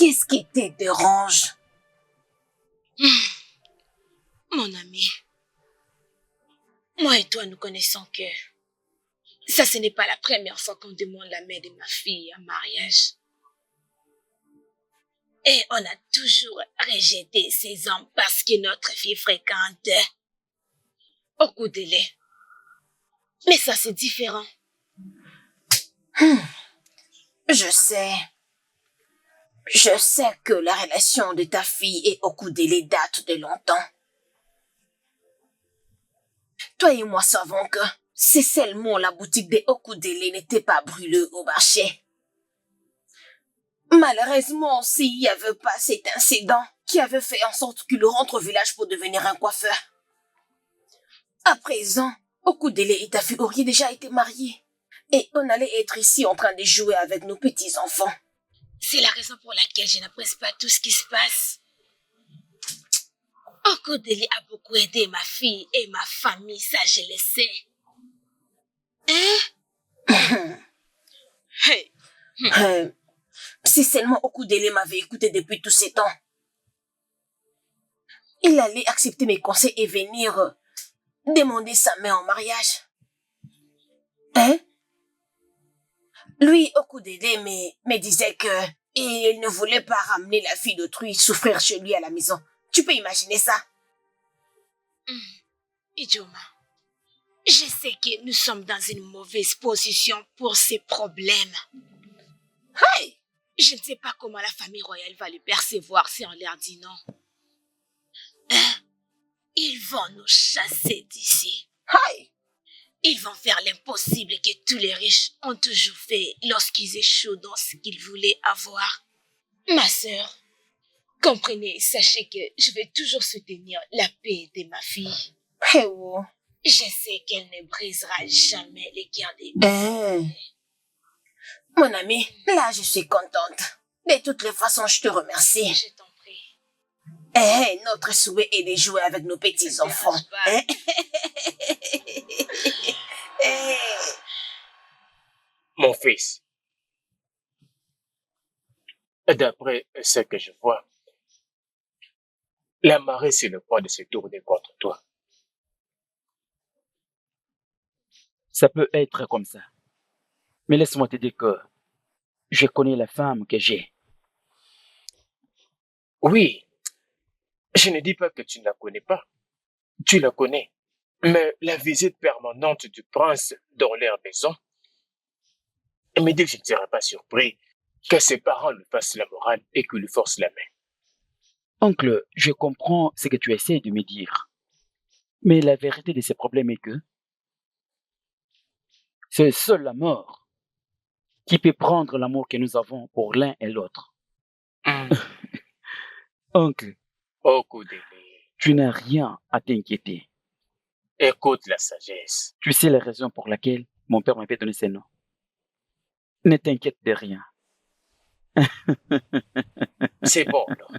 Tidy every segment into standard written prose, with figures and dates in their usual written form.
Qu'est-ce qui te dérange? Mon ami, moi et toi, nous connaissons que ça, ce n'est pas la première fois qu'on demande la main de ma fille en mariage. Et on a toujours rejeté ces hommes parce que notre fille fréquente Okudele. Mais ça, c'est différent. Je sais que la relation de ta fille et Okudele date de longtemps. Toi et moi savons que c'est seulement la boutique de Okudele n'était pas brûlée au marché. Malheureusement, s'il n'y avait pas cet incident qui avait fait en sorte qu'il rentre au village pour devenir un coiffeur. À présent, Okudele et ta fille auraient déjà été mariés. Et on allait être ici en train de jouer avec nos petits-enfants. C'est la raison pour laquelle je n'apprécie pas tout ce qui se passe. Okudele a beaucoup aidé ma fille et ma famille, ça je le sais. Hein? Hey. Si seulement Okudele m'avait écouté depuis tous ces temps, il allait accepter mes conseils et venir demander sa main en mariage. Hein? Lui, Okudele me disait que il ne voulait pas ramener la fille d'autrui souffrir chez lui à la maison. Tu peux imaginer ça? Ijoma, je sais que nous sommes dans une mauvaise position pour ces problèmes. Hey! Je ne sais pas comment la famille royale va le percevoir si on leur dit non. Hein? Ils vont nous chasser d'ici. Hey! Ils vont faire l'impossible que tous les riches ont toujours fait lorsqu'ils échouent dans ce qu'ils voulaient avoir. Ma sœur, comprenez, sachez que je vais toujours soutenir la paix de ma fille. Hey, oh. Je sais qu'elle ne brisera jamais les cœurs des gens. Mon ami, là je suis contente. De toutes les façons, je te remercie. Je t'en prie. Notre souhait est de jouer avec nos petits-enfants. Mon fils, d'après ce que je vois, la marée c'est le point de se tourner contre toi. Ça peut être comme ça. Mais laisse-moi te dire que je connais la femme que j'ai. Oui, je ne dis pas que tu ne la connais pas. Tu la connais. Mais la visite permanente du prince dans leur maison me dit que je ne serai pas surpris que ses parents lui fassent la morale et qu'ils lui forcent la main. Oncle, je comprends ce que tu essaies de me dire. Mais la vérité de ces problèmes est que c'est seule la mort qui peut prendre l'amour que nous avons pour l'un et l'autre. Oncle, Okudele, tu n'as rien à t'inquiéter. écoute la sagesse. Tu sais la raison pour laquelle mon père m'avait donné ce nom. Ne t'inquiète de rien. C'est bon, alors.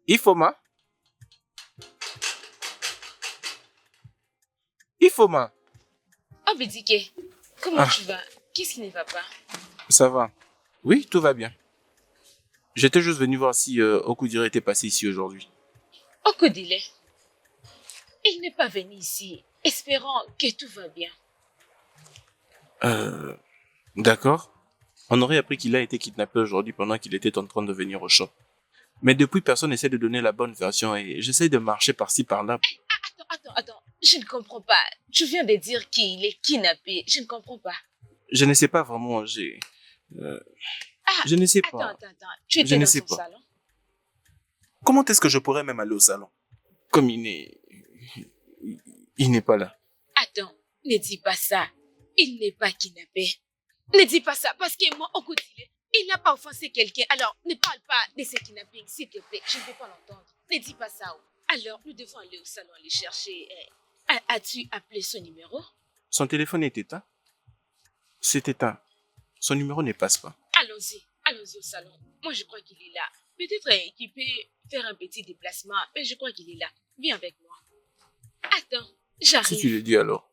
Ifoma? Ifoma? Oh, Bidike, comment tu vas? Qu'est-ce qui ne va pas? Ça va. Oui, tout va bien. J'étais juste venu voir si Okudire était passé ici aujourd'hui. Okudile, il n'est pas venu ici, espérant que tout va bien. D'accord. On aurait appris qu'il a été kidnappé aujourd'hui pendant qu'il était en train de venir au shop. Mais depuis, personne n'essaie de donner la bonne version et j'essaie de marcher par-ci, par-là. Attends, je ne comprends pas. Tu viens de dire qu'il est kidnappé, je ne comprends pas. Je ne sais pas vraiment, je ne sais pas. Attends, tu étais dans son salon? Comment est-ce que je pourrais même aller au salon? Comme il n'est pas là. Attends, ne dis pas ça. Il n'est pas kidnappé. Ne dis pas ça, parce que moi, Okudile, il n'a pas offensé quelqu'un. Alors, ne parle pas de ce kidnapping, s'il te plaît. Je ne veux pas l'entendre. Ne dis pas ça. Alors, nous devons aller au salon, aller chercher. As-tu appelé son numéro? Son téléphone est éteint. C'est éteint. Son numéro ne passe pas. Allons-y au salon. Moi, je crois qu'il est là. Peut-être qu'il peut faire un petit déplacement, mais je crois qu'il est là. Viens avec moi. Attends, j'arrive. Si tu le dis alors.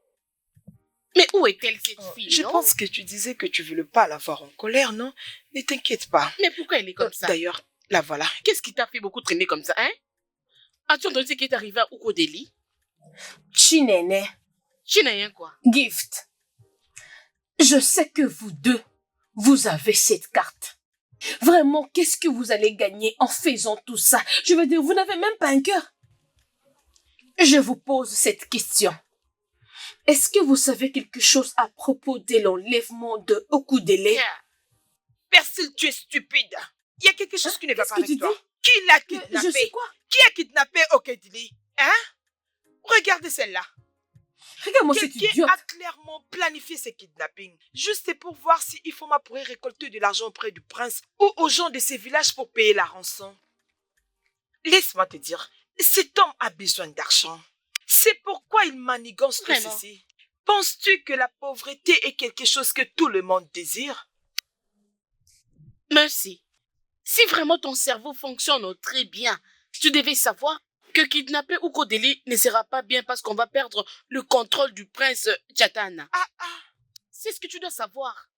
Mais où est-elle cette fille, Je non? pense que tu disais que tu ne voulais pas la voir en colère, non? Ne t'inquiète pas. Mais pourquoi elle est comme ça? D'ailleurs, la voilà. Qu'est-ce qui t'a fait beaucoup traîner comme ça, hein? As-tu entendu ce qui est arrivé à Ukodeli? Chinene, Tu n'as rien quoi? Gift, je sais que vous deux, vous avez cette carte. Vraiment, qu'est-ce que vous allez gagner en faisant tout ça? Je veux dire, vous n'avez même pas un cœur. Je vous pose cette question. Est-ce que vous savez quelque chose à propos de l'enlèvement de Okudele? Persil, tu es stupide. Il y a quelque chose qui ne va Qu'est-ce pas que avec tu toi. dis? Qui l'a kidnappé? Je sais quoi? Qui a kidnappé Okedili? Hein? Regarde celle-là. Regarde-moi cette Quelqu'un idiote. a clairement planifié ce kidnapping. Juste pour voir si Ifoma pourrait récolter de l'argent auprès du prince ou aux gens de ces villages pour payer la rançon. Laisse-moi te dire, cet homme a besoin d'argent. C'est pourquoi il manigance tout Vraiment? ceci. Penses-tu que la pauvreté est quelque chose que tout le monde désire? Merci. Si vraiment ton cerveau fonctionne très bien, tu devais savoir que kidnapper Ukodeli ne sera pas bien parce qu'on va perdre le contrôle du prince Chatana. C'est ce que tu dois savoir.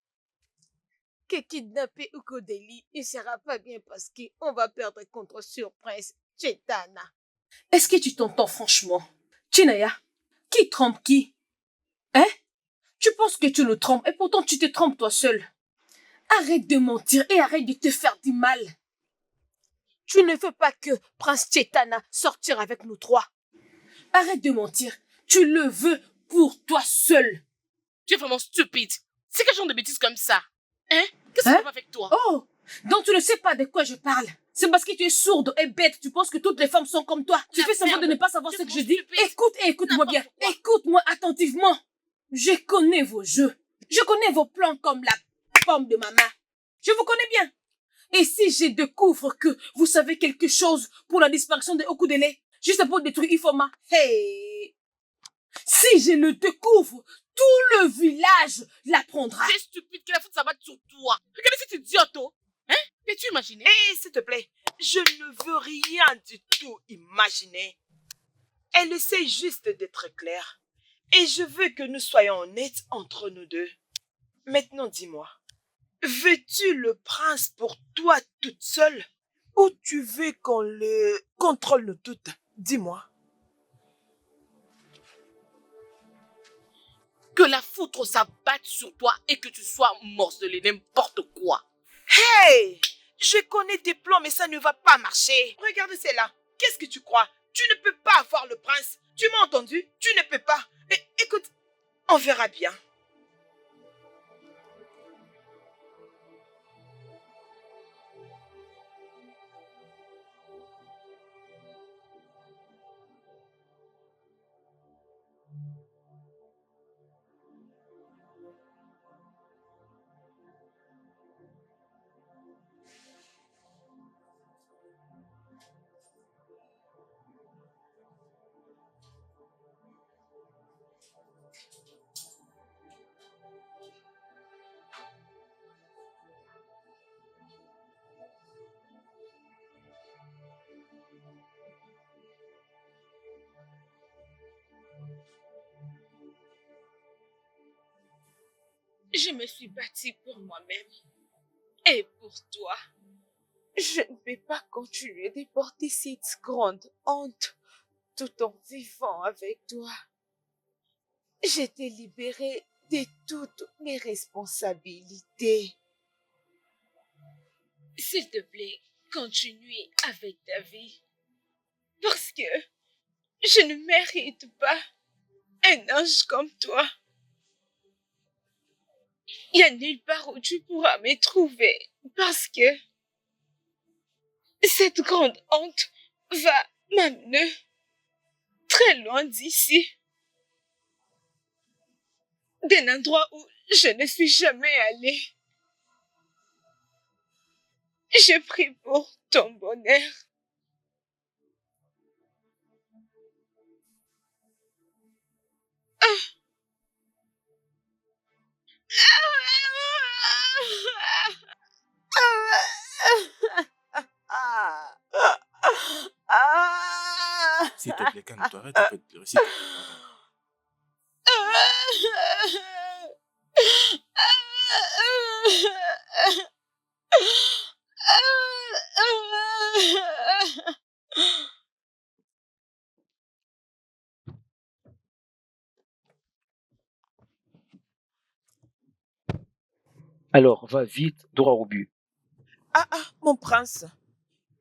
Que kidnapper Ukodeli ne sera pas bien parce qu'on va perdre contre sur prince Chetana. Est-ce que tu t'entends franchement? Chinaya, qui trompe qui? Hein? Tu penses que tu le trompes et pourtant tu te trompes toi seul. Arrête de mentir et arrête de te faire du mal. Tu ne veux pas que prince Chetana sortir avec nous trois. Arrête de mentir. Tu le veux pour toi seul. Tu es vraiment stupide. C'est quel genre de bêtises comme ça? Hein? Qu'est-ce qui va avec toi? Oh, donc tu ne sais pas de quoi je parle. C'est parce que tu es sourde et bête. Tu penses que toutes les femmes sont comme toi. Tu fais semblant de ne pas savoir ce que je dis. Écoute et écoute-moi bien. Écoute-moi attentivement. Je connais vos jeux. Je connais vos plans comme la pomme de ma main. Je vous connais bien. Et si je découvre que vous savez quelque chose pour la disparition de Okudele, juste pour détruire Ifoma, hey! Si je le découvre, tout le village l'apprendra. C'est stupide que la faute s'abatte sur toi. Regardez cette idiote, oh. Hein? Peux-tu imaginer? S'il te plaît, je ne veux rien du tout imaginer. Elle essaie juste d'être claire. Et je veux que nous soyons honnêtes entre nous deux. Maintenant, dis-moi, veux-tu le prince pour toi toute seule? Ou tu veux qu'on le contrôle nous toutes? Dis-moi. Que la foudre s'abatte sur toi et que tu sois morcelé, n'importe quoi. Hey! Je connais tes plans, mais ça ne va pas marcher. Regarde celle-là. Qu'est-ce que tu crois? Tu ne peux pas avoir le prince. Tu m'as entendu? Tu ne peux pas. Écoute, on verra bien. Je me suis battue pour moi-même et pour toi. Je ne vais pas continuer de porter cette grande honte tout en vivant avec toi. Je t'ai libérée de toutes mes responsabilités. S'il te plaît, continue avec ta vie. Parce que je ne mérite pas un ange comme toi. Il n'y a nulle part où tu pourras me trouver parce que cette grande honte va m'amener très loin d'ici. D'un endroit où je ne suis jamais allée. Je prie pour ton bonheur. S'il te plaît, calme-toi, arrête un peu de pleurer. S'il te plaît. Alors, va vite, droit au but. Mon prince.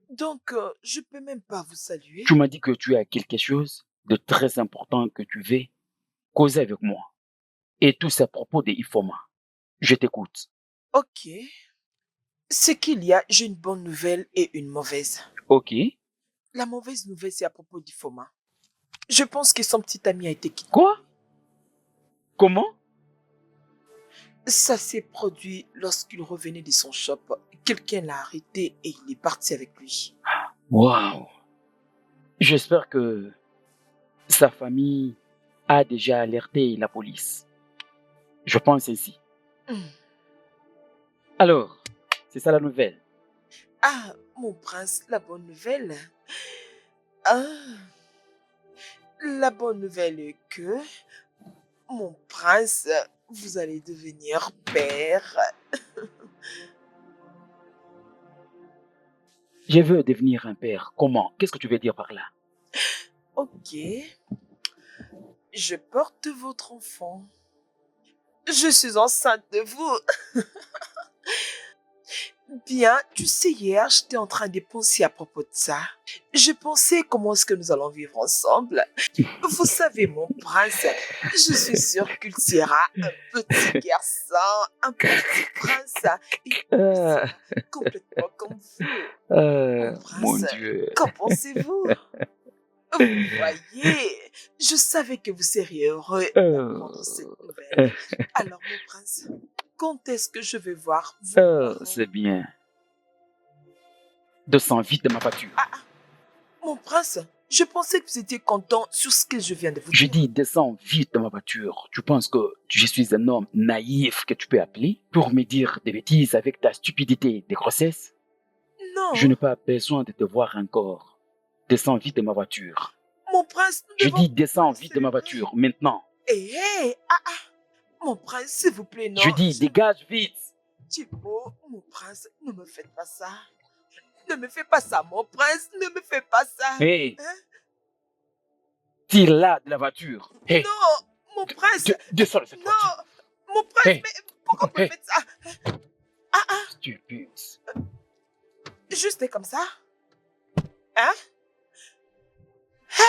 Donc, je peux même pas vous saluer. Tu m'as dit que tu as quelque chose de très important que tu veux causer avec moi. Et tout c'est à propos de Ifoma. Je t'écoute. Ok. Ce qu'il y a, j'ai une bonne nouvelle et une mauvaise. Ok. La mauvaise nouvelle, c'est à propos d'Ifoma. Je pense que son petit ami a été kidnappé. Quoi? Comment? Ça s'est produit lorsqu'il revenait de son shop. Quelqu'un l'a arrêté et il est parti avec lui. Waouh. J'espère que sa famille a déjà alerté la police. Je pense ainsi. Hmm. Alors, c'est ça la nouvelle. Ah, mon prince, la bonne nouvelle. Ah, la bonne nouvelle est que, mon prince, vous allez devenir père. Je veux devenir un père. Comment? Qu'est-ce que tu veux dire par là? Ok. Je porte votre enfant. Je suis enceinte de vous. Bien, tu sais, hier, j'étais en train de penser à propos de ça. Je pensais comment est-ce que nous allons vivre ensemble. Vous savez, mon prince, je suis sûre qu'il sera un petit garçon, un petit prince, et il sera complètement comme vous. Mon Mon prince, Dieu. qu'en pensez-vous? Vous voyez, je savais que vous seriez heureux d'apprendre cette nouvelle. Alors, mon prince, quand est-ce que je vais voir vos parents? C'est bien. Descends vite de ma voiture. Mon prince, je pensais que vous étiez content sur ce que je viens de vous Je dire. dis, descends vite de ma voiture. Tu penses que je suis un homme naïf que tu peux appeler pour me dire des bêtises avec ta stupidité de grossesse? Non, Je n'ai pas besoin de te voir encore. Descends vite de ma voiture. mon prince, nous Je devons dis, descends nous vite de ma célébrer. voiture, maintenant. Mon prince, s'il vous plaît, non. Je dis, dégage vite. Thibaut, mon prince, ne me faites pas ça. Ne me fais pas ça, mon prince, ne me fais pas ça. Hé, Hein? tire-la de la voiture. Hé, Non, mon prince, descends de cette voiture. non, mon prince, Hey. mais pourquoi vous me Hey. faites ça? Stupide. Juste comme ça? Hein?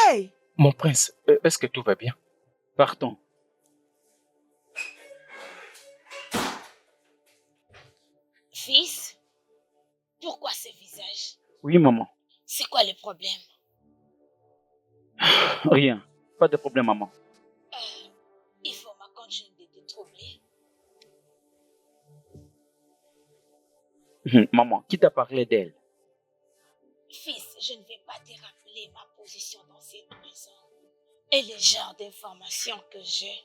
Hey! Mon prince, est-ce que tout va bien? Partons. Fils, pourquoi ce visage? Oui, maman. C'est quoi le problème? Rien. Pas de problème, maman. Il faut ma continue de te troubler. Maman, qui t'a parlé d'elle? Fils, je ne vais pas te rappeler ma position dans cette maison et le genre d'informations que j'ai.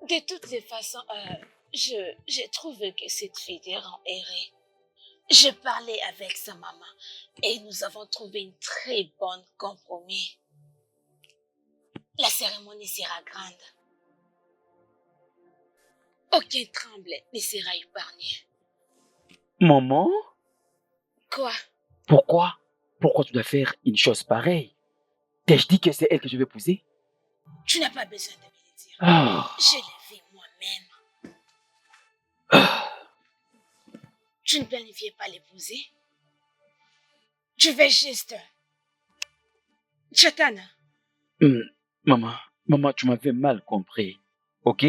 De toutes les façons, je trouve que cette fille est errée. Je parlais avec sa maman et nous avons trouvé une très bonne compromis. La cérémonie sera grande. Aucun tremble ne sera épargné. Maman? Quoi? Pourquoi? Pourquoi tu dois faire une chose pareille? T'ai-je dit que c'est elle que je vais épouser? Tu n'as pas besoin de me le dire. Ah. Je l'ai vu moi-même. Tu ne planifiais pas l'épouser? Je vais juste... Chatana, Maman, tu m'avais mal compris. Ok?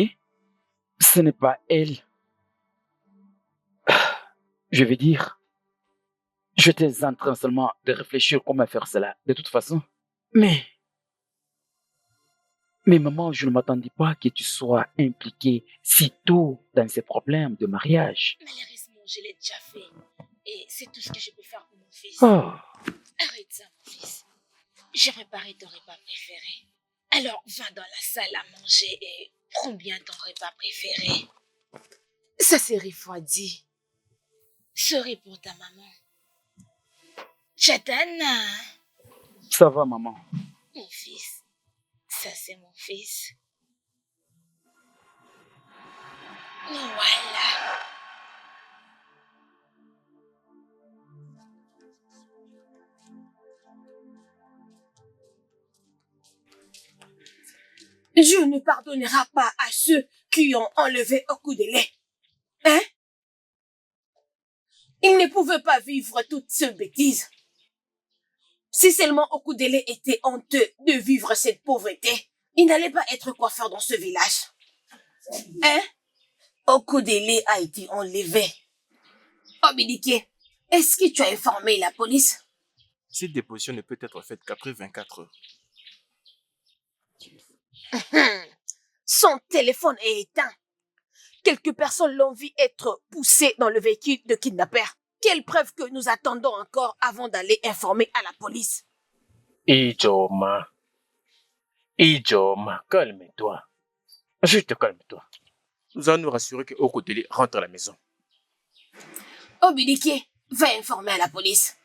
Ce n'est pas elle. Je veux dire, j'étais en train seulement de réfléchir comment faire cela, de toute façon. Mais maman, je ne m'attendais pas que tu sois impliquée si tôt dans ces problèmes de mariage. malheureusement, je l'ai déjà fait. Et c'est tout ce que je peux faire pour mon fils. Oh, Arrête ça, mon fils. J'ai préparé ton repas préféré. Alors, va dans la salle à manger et prends bien ton repas préféré. Ça s'est refroidi. Souris pour ta maman. Chatana, ça va, maman. mon fils. Ça, c'est mon fils. Voilà. Dieu ne pardonnera pas à ceux qui ont enlevé Okudele. Il ne pouvait pas vivre toute cette bêtise. Si seulement Okudele était honteux de vivre cette pauvreté, il n'allait pas être coiffeur dans ce village. Hein? Okudele a été enlevé. Obidike, est-ce que tu as informé la police? Cette déposition ne peut être faite qu'après 24 heures. Son téléphone est éteint. Quelques personnes l'ont vu être poussé dans le véhicule de kidnappeur. Quelle preuve que nous attendons encore avant d'aller informer à la police? Ijoma, calme-toi. Juste calme-toi. Nous allons nous rassurer que Okudele rentre à la maison. Obidike, va informer à la police.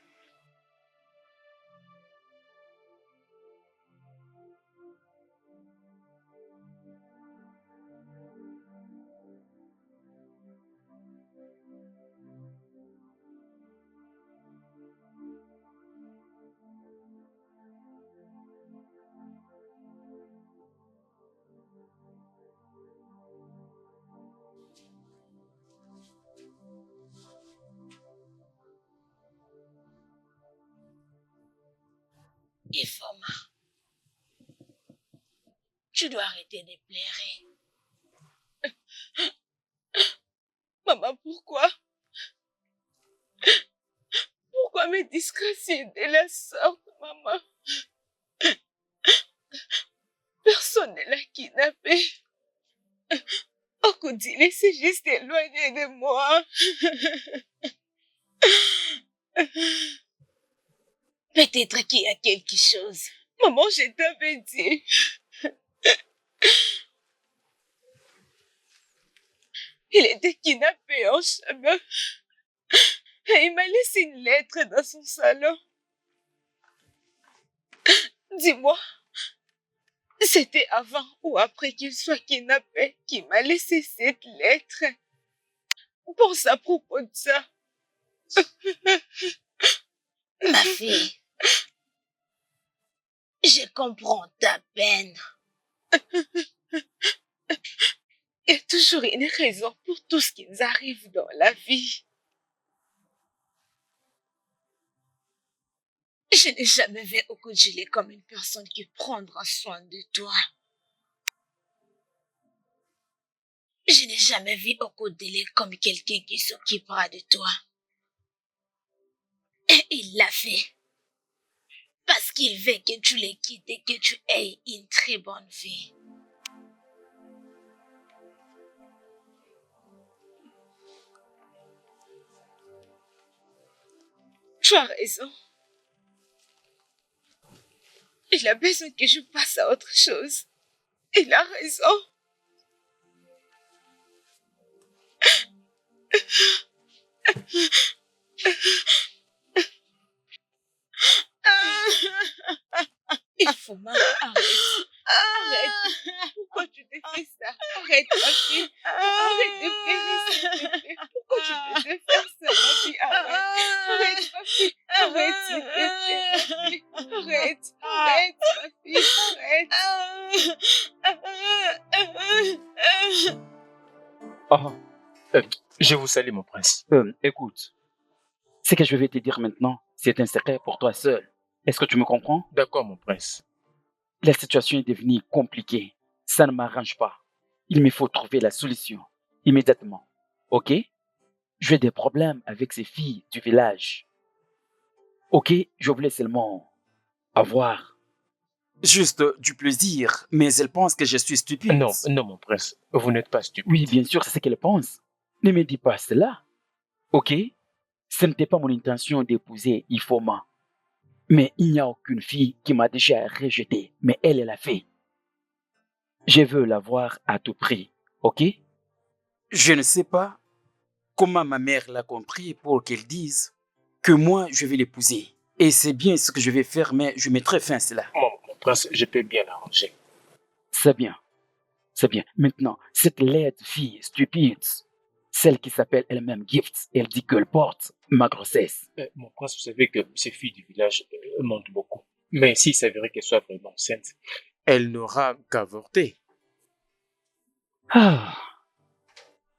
Ifoma, tu dois arrêter de pleurer. Maman, pourquoi? Pourquoi me disgracier de la sorte, maman? Personne ne l'a kidnappé. Okudile s'est juste éloigné de moi. Peut-être qu'il y a quelque chose. Maman, je t'avais dit. Il était kidnappé en chemin. Et il m'a laissé une lettre dans son salon. Dis-moi, c'était avant ou après qu'il soit kidnappé qu'il m'a laissé cette lettre? Pense à propos de ça. Ma fille, je comprends ta peine. Il y a toujours une raison pour tout ce qui nous arrive dans la vie. Je n'ai jamais vu Okudile comme une personne qui prendra soin de toi. Je n'ai jamais vu Okudile comme quelqu'un qui s'occupera de toi. Et il l'a fait. Parce qu'il veut que tu les quittes et que tu aies une très bonne vie. Tu as raison. Il a besoin que je passe à autre chose. Il a raison. Il faut arrête. Arrête. Pourquoi tu te fais ça? Arrête, ma fille. Arrête de pleurer, s'il te plaît. Pourquoi tu te fais faire ça, ma fille? Arrête, ma fille. Arrête, s'il te plaît, ma fille. Arrête, ma fille. Arrête. Je vous salue, mon prince. Écoute, ce que je vais te dire maintenant, c'est un secret pour toi seul. Est-ce que tu me comprends? D'accord, mon prince. La situation est devenue compliquée. Ça ne m'arrange pas. Il me faut trouver la solution immédiatement. Ok? J'ai des problèmes avec ces filles du village. Ok? Je voulais seulement avoir. Juste du plaisir, mais elle pense que je suis stupide. Non, mon prince. Vous n'êtes pas stupide. Oui, bien sûr, c'est ce qu'elle pense. Ne me dis pas cela. Ok? Ce n'était pas mon intention d'épouser Ifoma. Mais il n'y a aucune fille qui m'a déjà rejeté. Mais elle l'a fait. Je veux l'avoir à tout prix. Ok? Je ne sais pas comment ma mère l'a compris pour qu'elle dise que moi, je vais l'épouser. Et c'est bien ce que je vais faire, mais je mettrai fin à cela. Mon prince, je peux bien l'arranger. C'est bien. C'est bien. Maintenant, cette laide fille stupide, celle qui s'appelle elle-même Gift, elle dit qu'elle porte ma grossesse. Mon prince, vous savez que ces filles du village mentent beaucoup. Mais s'il s'avérait qu'elle soit vraiment enceinte, elle n'aura qu'avorter. Ah,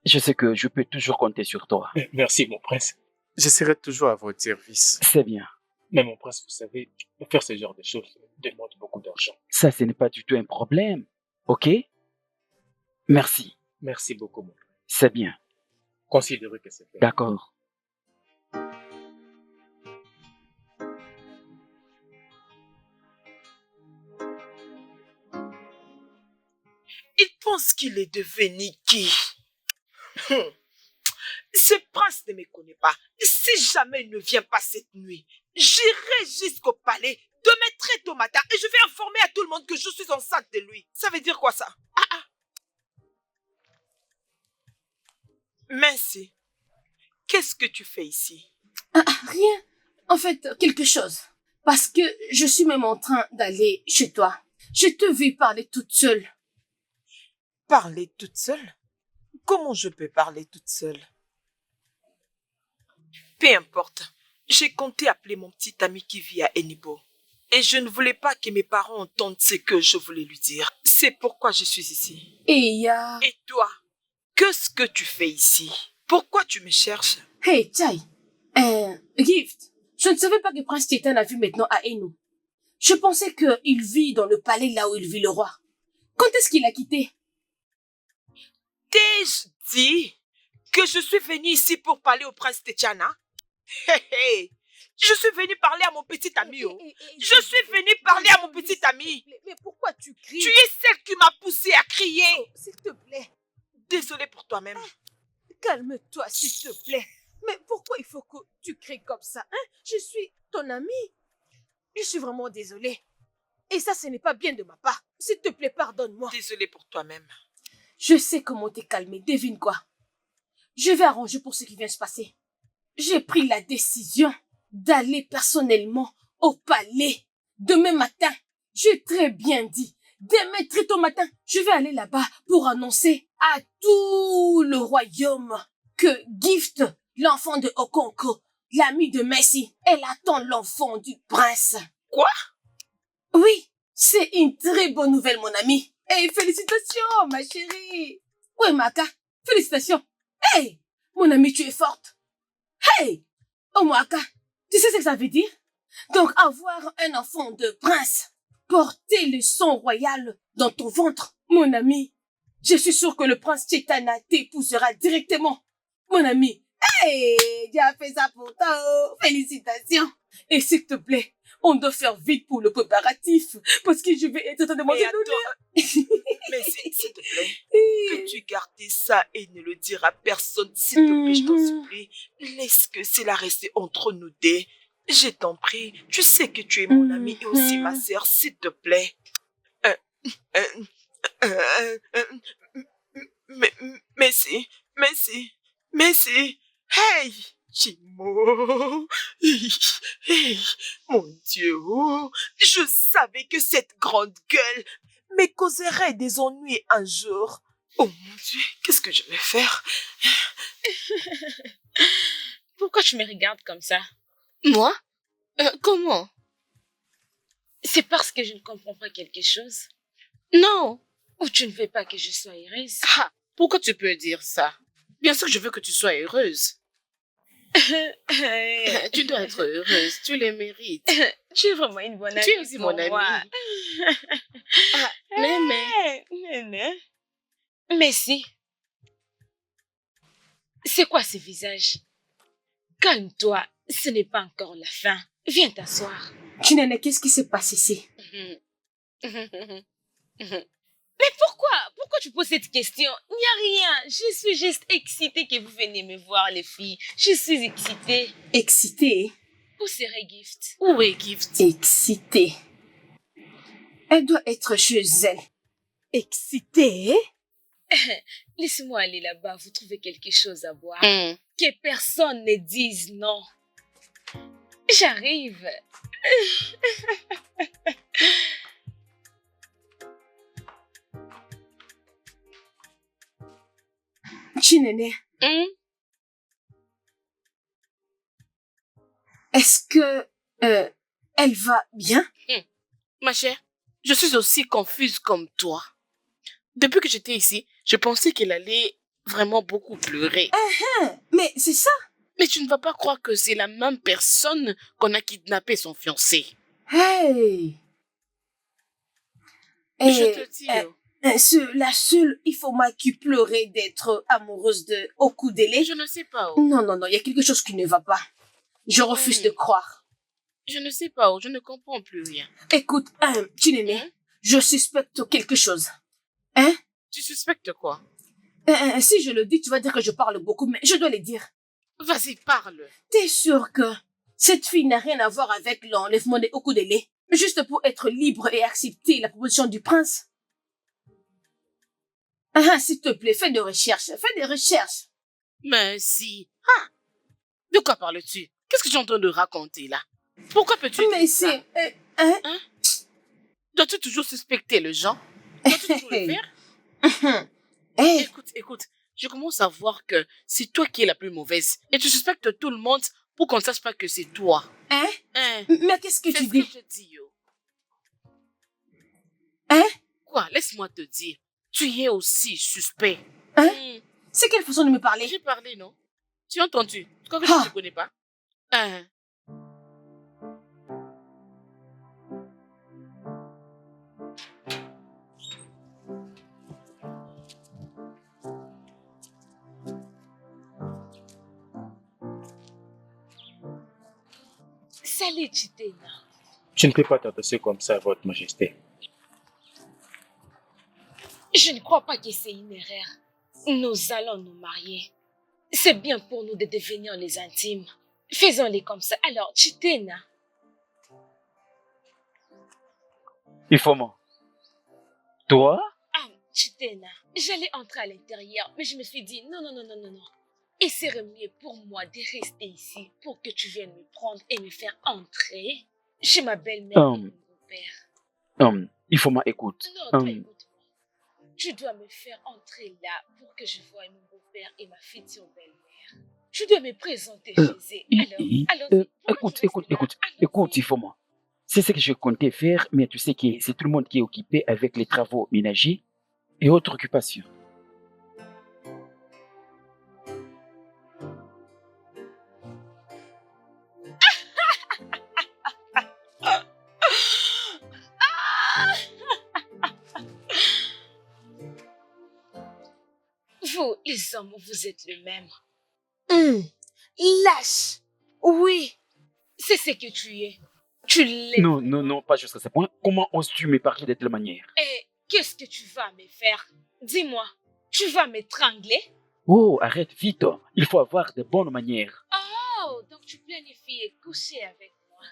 je sais que je peux toujours compter sur toi. Merci, mon prince. Je serai toujours à votre service. C'est bien. Mais mon prince, vous savez, faire ce genre de choses demande beaucoup d'argent. Ça, ce n'est pas du tout un problème. OK? Merci. Merci beaucoup, mon prince. C'est bien. Considérez que c'est fait. D'accord. Il pense qu'il est devenu qui? Ce prince ne me connaît pas. Si jamais il ne vient pas cette nuit, j'irai jusqu'au palais de très tôt matin et je vais informer à tout le monde que je suis enceinte de lui. Ça veut dire quoi ça? Merci. Qu'est-ce que tu fais ici? Rien. En fait, quelque chose. Parce que je suis même en train d'aller chez toi. Je te vis parler toute seule. Parler toute seule? Comment je peux parler toute seule? Peu importe. J'ai compté appeler mon petit ami qui vit à Enibo. Et je ne voulais pas que mes parents entendent ce que je voulais lui dire. C'est pourquoi je suis ici. Et Et toi, qu'est-ce que tu fais ici? Pourquoi tu me cherches? Hey, Chai. Gift. Je ne savais pas que Prince Titan a vu maintenant à Enu. Je pensais qu'il vit dans le palais là où il vit le roi. Quand est-ce qu'il a quitté? T'ai-je dit que je suis venue ici pour parler au prince Techana? Je suis venue parler à mon petit ami. Je suis venue parler à mon petit ami. Mais pourquoi tu cries? Tu es celle qui m'a poussée à crier. S'il te plaît. Désolée pour toi-même. Calme-toi, s'il te plaît. Mais pourquoi il faut que tu cries comme ça, hein? Je suis ton amie. Je suis vraiment désolée. Et ça, ce n'est pas bien de ma part. S'il te plaît, pardonne-moi. Désolée pour toi-même. Je sais comment t'es calmé. Devine quoi? Je vais arranger pour ce qui vient se passer. J'ai pris la décision d'aller personnellement au palais demain matin. J'ai très bien dit. Demain très tôt matin, je vais aller là-bas pour annoncer à tout le royaume que Gift, l'enfant de Okonko, l'ami de Messi, elle attend l'enfant du prince. Quoi? Oui, c'est une très bonne nouvelle, mon ami. Hey, félicitations, ma chérie. Ouais, Maka, félicitations. Hey, mon ami, tu es forte. Hey, oh, Maka, tu sais ce que ça veut dire? Donc, avoir un enfant de prince, porter le sang royal dans ton ventre, mon ami. Je suis sûre que le prince Chetana t'épousera directement, mon ami. Hey, tu as fait ça pour toi, oh. Félicitations. Et s'il te plaît, on doit faire vite pour le préparatif, parce que je vais être en train de manger mais s'il te plaît, peux-tu garder ça et ne le dire à personne, s'il te plaît, je t'en supplie. Laisse que cela reste entre nous deux. Je t'en prie, tu sais que tu es mon ami et aussi ma sœur, s'il te plaît. Merci. Hey, Chimo. Hey, mon Dieu. Je savais que cette grande gueule me causerait des ennuis un jour. Oh mon Dieu, qu'est-ce que je vais faire? Pourquoi tu me regardes comme ça? Moi? Comment? C'est parce que je ne comprends pas quelque chose? Non. Ou tu ne veux pas que je sois heureuse? Ah, pourquoi tu peux dire ça? Bien sûr que je veux que tu sois heureuse. Tu dois être heureuse, tu le mérites. Tu es vraiment une bonne amie. Tu es aussi mon amie. Néné. Merci. C'est quoi ce visage? Calme-toi, ce n'est pas encore la fin. Viens t'asseoir. Chinene, qu'est-ce qui se passe ici? Mais pourquoi tu poses cette question? Il n'y a rien. Je suis juste excitée que vous veniez me voir, les filles. Je suis excitée. Excitée? Où serait Gift? Où est Gift? Excitée. Elle doit être chez elle. Excitée? Laisse-moi aller là-bas, vous trouvez quelque chose à boire. Que personne ne dise non. J'arrive. Chinene, est-ce que elle va bien? Ma chère, je suis aussi confuse comme toi. Depuis que j'étais ici, je pensais qu'elle allait vraiment beaucoup pleurer. Mais c'est ça. Mais tu ne vas pas croire que c'est la même personne qu'on a kidnappé son fiancé. Hey! Je te dis. La seule Ifoma qui pleurait d'être amoureuse de Okudele. Je ne sais pas. Non, il y a quelque chose qui ne va pas. Je refuse de croire. Je ne sais pas, je ne comprends plus rien. Écoute, Chinene, je suspecte quelque chose. Tu suspectes quoi? Si je le dis, tu vas dire que je parle beaucoup, mais je dois le dire. Vas-y, parle. T'es sûr que cette fille n'a rien à voir avec l'enlèvement de Okudele, juste pour être libre et accepter la proposition du prince? S'il te plaît, fais des recherches. Mais si. De quoi parles-tu? Qu'est-ce que tu es en train de raconter là? Pourquoi peux-tu dire ça? Dois-tu toujours suspecter les gens? Dois-tu toujours le faire? Écoute, je commence à voir que c'est toi qui es la plus mauvaise. Et tu suspectes tout le monde pour qu'on ne sache pas que c'est toi. Mais qu'est-ce que tu dis? C'est ce que je dis, yo. Quoi? Laisse-moi te dire. Tu es aussi suspect. C'est quelle façon de me parler? J'ai parlé, non? Tu as entendu? Tu crois que je ne te connais pas? Salut, Chitena. Je ne peux pas t'adresser comme ça, Votre Majesté. Je ne crois pas que c'est une erreur. Nous allons nous marier. C'est bien pour nous de devenir les intimes. Faisons-les comme ça. Alors, Chitena. Ifoma. Toi? Chitena, j'allais entrer à l'intérieur, mais je me suis dit, non. Et c'est mieux pour moi de rester ici pour que tu viennes me prendre et me faire entrer chez ma belle-mère et mon beau-père. Ifoma, écoute. Non, toi, écoute-moi. Tu dois me faire entrer là pour que je voie mon beau-père et ma future belle-mère. Tu dois me présenter chez eux. Écoute, Ifoma. C'est ce que je comptais faire, mais tu sais que c'est tout le monde qui est occupé avec les travaux ménagers et autres occupations. Vous, les hommes, vous êtes le même. Lâche. Oui. C'est ce que tu es. Tu l'es. Non, pas jusqu'à ce point. Comment oses-tu me parler de telle manière? Et qu'est-ce que tu vas me faire? Dis-moi, tu vas m'étrangler? Oh, arrête vite. Il faut avoir de bonnes manières. Oh, donc tu planifies coucher avec moi.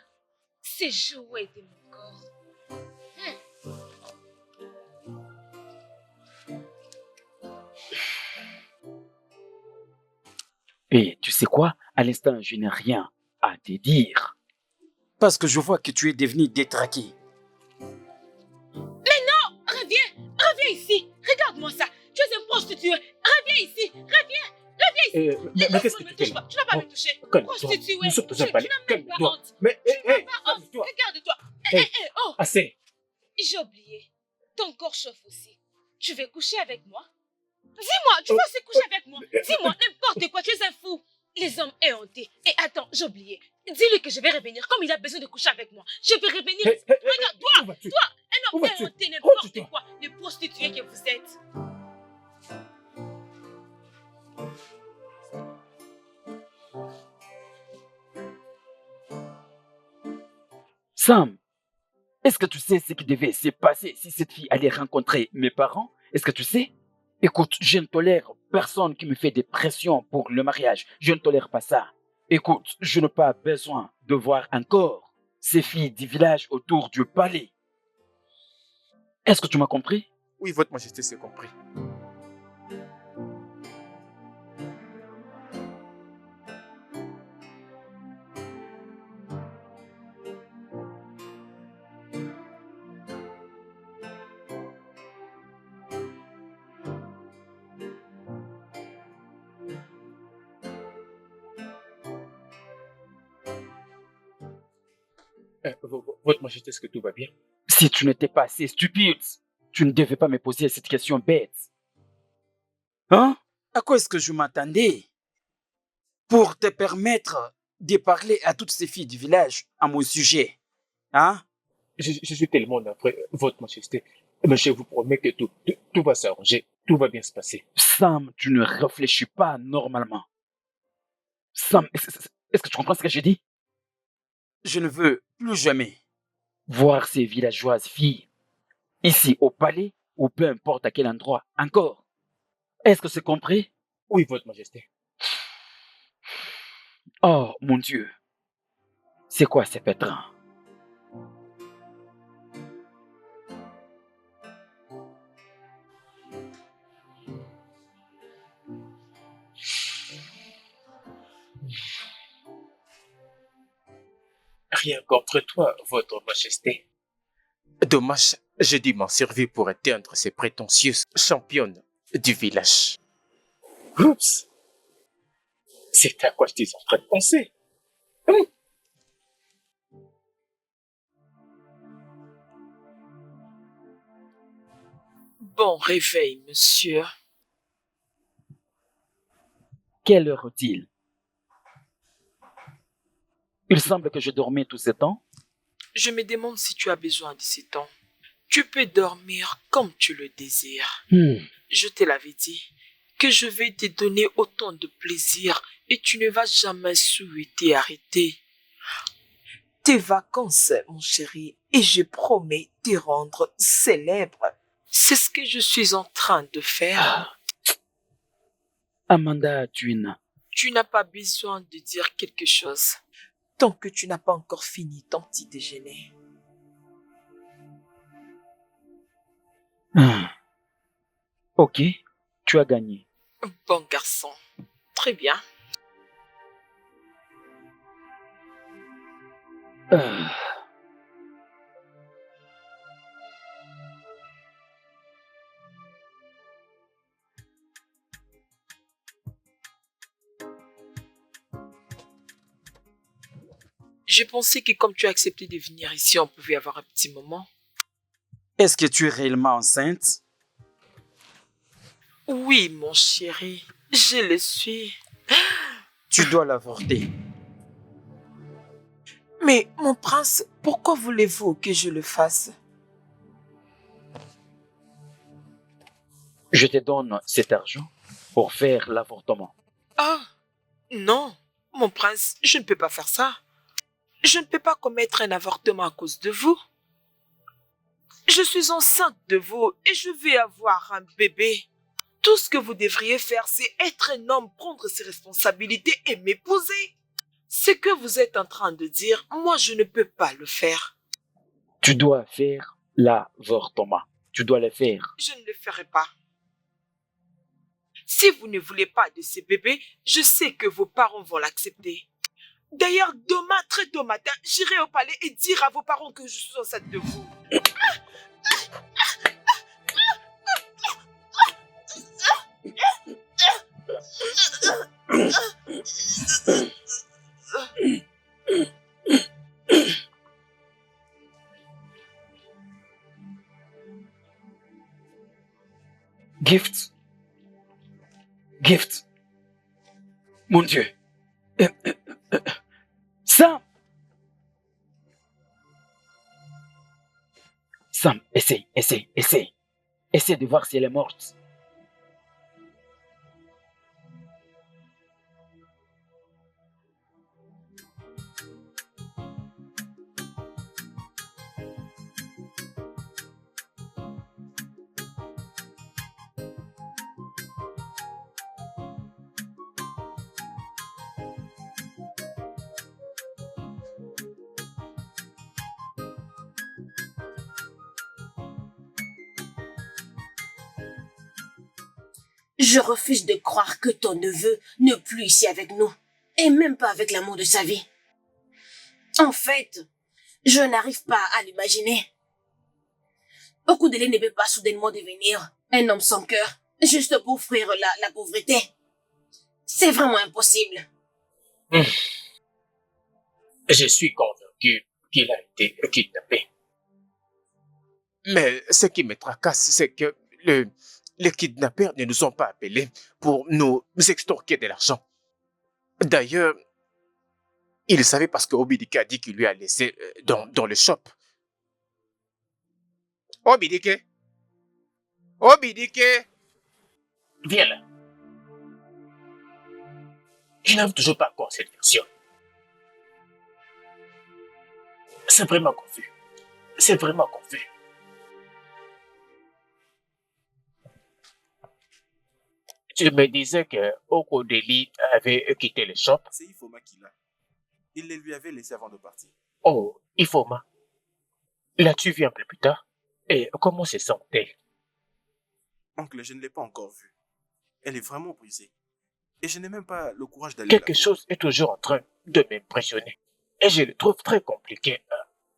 C'est jouer de mon corps. Et tu sais quoi? À l'instant, je n'ai rien à te dire. Parce que je vois que tu es devenu détraqué. Mais non! Reviens ici! Regarde-moi ça! Tu es un prostitué! Reviens ici! Reviens ici! Mais qu'est-ce que tu fais là? Tu n'as pas me toucher! Prostituée! Nous sommes dans un Tu palais. n'as même pas honte! Mais, calme-toi! Regarde-toi! Oh! Assez! J'ai oublié. Ton corps chauffe aussi. Tu veux coucher avec moi? Dis-moi, tu vas se coucher avec moi? Dis-moi n'importe quoi, tu es un fou! Les hommes éhontés. Et attends, j'ai oublié. Dis-lui que je vais revenir comme il a besoin de coucher avec moi. Je vais revenir. Regarde, toi, un homme éhonté, n'importe quoi. Les prostituées que vous êtes. Sam, est-ce que tu sais ce qui devait se passer si cette fille allait rencontrer mes parents? Est-ce que tu sais? Écoute, je ne tolère personne qui me fait des pressions pour le mariage. Je ne tolère pas ça. Écoute, je n'ai pas besoin de voir encore ces filles du village autour du palais. Est-ce que tu m'as compris? Oui, Votre Majesté, c'est compris. Votre Majesté, est-ce que tout va bien? Si tu n'étais pas assez stupide, tu ne devais pas me poser cette question bête. Hein? À quoi est-ce que je m'attendais? pour te permettre de parler à toutes ces filles du village à mon sujet. Hein? Je suis tellement navré, Votre Majesté. Mais je vous promets que tout va s'arranger. Tout va bien se passer. Sam, tu ne réfléchis pas normalement. Sam, est-ce que tu comprends ce que j'ai dit? Je ne veux plus jamais Voir ces villageoises filles, ici au palais, ou peu importe à quel endroit, encore. Est-ce que c'est compris? Oui, Votre Majesté. Oh, mon Dieu. C'est quoi ces pétrins? Rien contre toi, Votre Majesté. Dommage, j'ai dû m'en servir pour éteindre ces prétentieuses championnes du village. Oups! C'est à quoi je suis en train de penser. Bon réveil, monsieur. Quelle heure est-il? Il semble que je dormais tout ce temps. Je me demande si tu as besoin de ce temps. Tu peux dormir comme tu le désires. Je te l'avais dit que je vais te donner autant de plaisir et tu ne vas jamais souhaiter arrêter. Tes vacances, mon chéri, et je promets te rendre célèbre. C'est ce que je suis en train de faire. Amanda Twin. Tu n'as pas besoin de dire quelque chose tant que tu n'as pas encore fini ton petit déjeuner. Ok, tu as gagné. Bon garçon. Très bien. J'ai pensé que comme tu as accepté de venir ici, on pouvait avoir un petit moment. Est-ce que tu es réellement enceinte? Oui, mon chéri, je le suis. Tu dois l'avorter. Mais, mon prince, pourquoi voulez-vous que je le fasse? Je te donne cet argent pour faire l'avortement. Ah, non, mon prince, je ne peux pas faire ça. Je ne peux pas commettre un avortement à cause de vous. Je suis enceinte de vous et je vais avoir un bébé. Tout ce que vous devriez faire, c'est être un homme, prendre ses responsabilités et m'épouser. Ce que vous êtes en train de dire, moi, je ne peux pas le faire. Tu dois faire l'avortement. Tu dois le faire. Je ne le ferai pas. Si vous ne voulez pas de ce bébé, je sais que vos parents vont l'accepter. D'ailleurs, demain, très tôt matin, j'irai au palais et dire à vos parents que je suis enceinte de vous. Gift. Gift. Mon Dieu. Sam. Sam, essaie. Essaie de voir si elle est morte. Je refuse de croire que ton neveu n'est plus ici avec nous, et même pas avec l'amour de sa vie. En fait, je n'arrive pas à l'imaginer. Okudele ne peut pas soudainement devenir un homme sans cœur, juste pour offrir la pauvreté. C'est vraiment impossible. Je suis convaincu qu'il a été kidnappé. Mais ce qui me tracasse, c'est que les kidnappeurs ne nous ont pas appelés pour nous extorquer de l'argent. D'ailleurs, il savait parce que Obidike a dit qu'il lui a laissé dans le shop. Obidike! Obidike! Viens là. Je n'aime toujours pas encore cette version. C'est vraiment confus. C'est vraiment confus. Tu me disais que Okodeli avait quitté le shop. C'est Ifoma qui l'a. Il les lui avait laissés avant de partir. Oh, Ifoma. L'as-tu vu un peu plus tard? Et comment se sent-elle? Oncle, je ne l'ai pas encore vue. Elle est vraiment brisée. Et je n'ai même pas le courage d'aller Quelque la voir. chose est toujours en train de m'impressionner. Et je le trouve très compliqué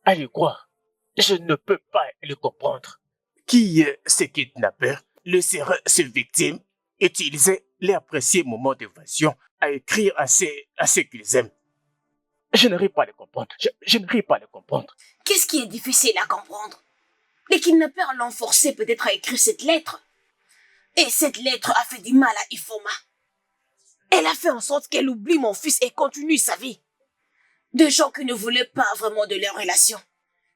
à le croire. Je ne peux pas le comprendre. Qui, ces kidnappeurs, laisseraient ces victimes utiliser leurs précieux moments d'évasion à écrire à ceux qu'ils aiment? Je n'arrive pas à le comprendre. Je n'arrive pas à le comprendre. Qu'est-ce qui est difficile à comprendre? Les kidnappeurs l'ont forcé peut-être à écrire cette lettre. Et cette lettre a fait du mal à Ifoma. Elle a fait en sorte qu'elle oublie mon fils et continue sa vie. Deux gens qui ne voulaient pas vraiment de leur relation.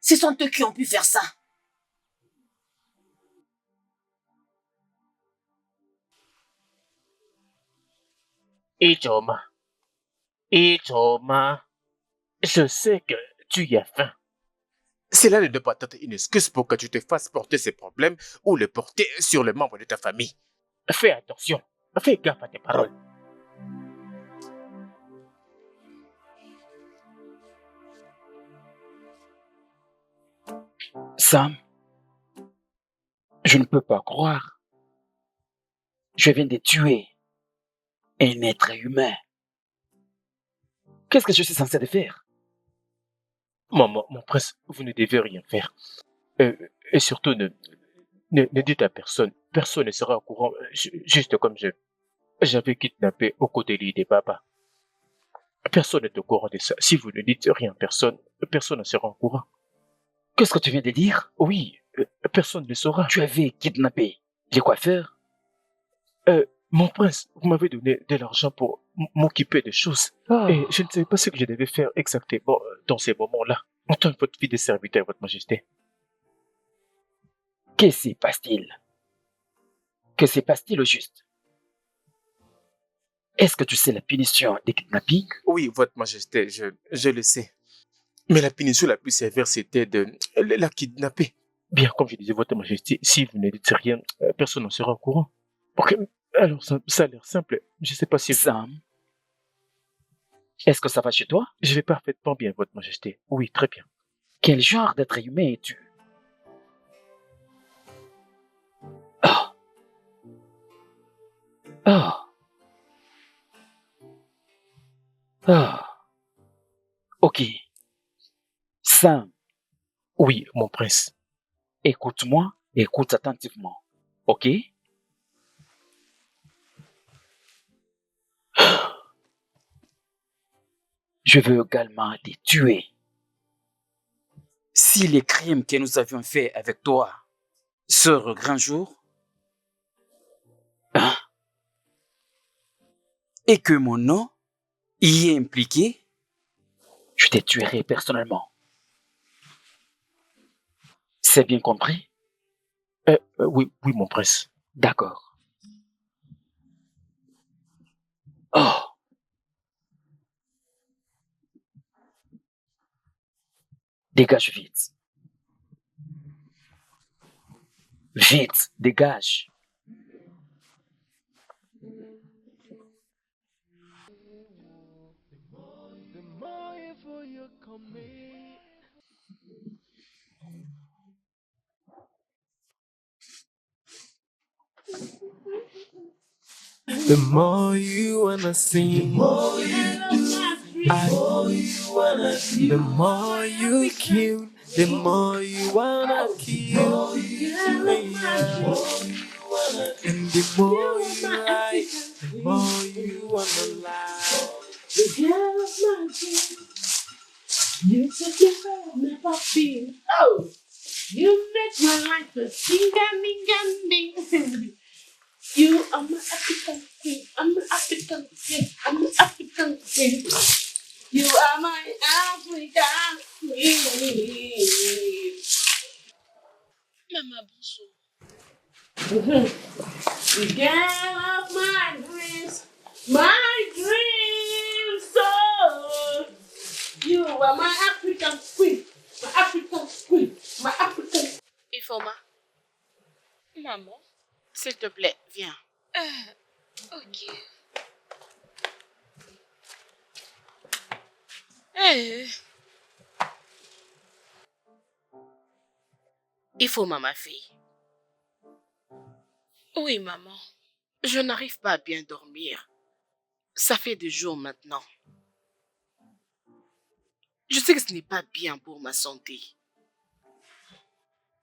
Ce sont eux qui ont pu faire ça. Ichoma, je sais que tu y as faim. Cela ne doit pas être une excuse pour que tu te fasses porter ces problèmes ou les porter sur les membres de ta famille. Fais attention, fais gaffe à tes paroles. Sam, je ne peux pas croire. Je viens de tuer un être humain. Qu'est-ce que je suis censé de faire? Mon prince, vous ne devez rien faire. Et surtout, ne dites à personne. Personne ne sera au courant, juste comme j'avais kidnappé Okodeli de Baba. Personne n'est au courant de ça. Si vous ne dites rien à personne, personne ne sera au courant. Qu'est-ce que tu viens de dire? Oui, personne ne saura. Tu avais kidnappé les coiffeurs? Mon prince, vous m'avez donné de l'argent pour m'occuper des choses. Et je ne savais pas ce que je devais faire exactement dans ces moments-là. En tant que votre fille de serviteur, votre majesté. Que se passe-t-il? Que se passe-t-il au juste? Est-ce que tu sais la punition des kidnappings? Oui, votre majesté, je le sais. Mais la punition la plus sévère, c'était de la kidnapper. Bien, comme je disais, votre majesté, si vous ne dites rien, personne n'en sera au courant. Ok, alors ça a l'air simple. Je ne sais pas si... Sam, est-ce que ça va chez toi? Je vais parfaitement bien, votre majesté. Oui, très bien. Quel genre d'être humain es-tu? Oh. Oh. Oh. Ok. Sam, Oui, mon prince. écoute-moi, écoute attentivement. Ok? Je veux également te tuer. Si les crimes que nous avions faits avec toi sortent au grand jour, hein, et que mon nom y est impliqué, je te tuerai personnellement. C'est bien compris? Oui, mon prince. D'accord. Oh. Dégage vite. Vite, dégage. The more you wanna sing, the more you kill, the more you wanna kill. Yeah. And the more you lie, the more you wanna lie. You took your love, never feel. Oh, you make my life a sing-a-ling-a-ling. You are my African queen. I'm an African queen. I'm an African queen. You are my African queen. Maman, bonjour. The girl of my dreams. My dreams. So you are my African queen. My African queen. My African. Ifoma. Maman, s'il te plaît, viens. Ok. Ifoma, ma fille. Oui, maman. Je n'arrive pas à bien dormir. Ça fait des jours maintenant. Je sais que ce n'est pas bien pour ma santé.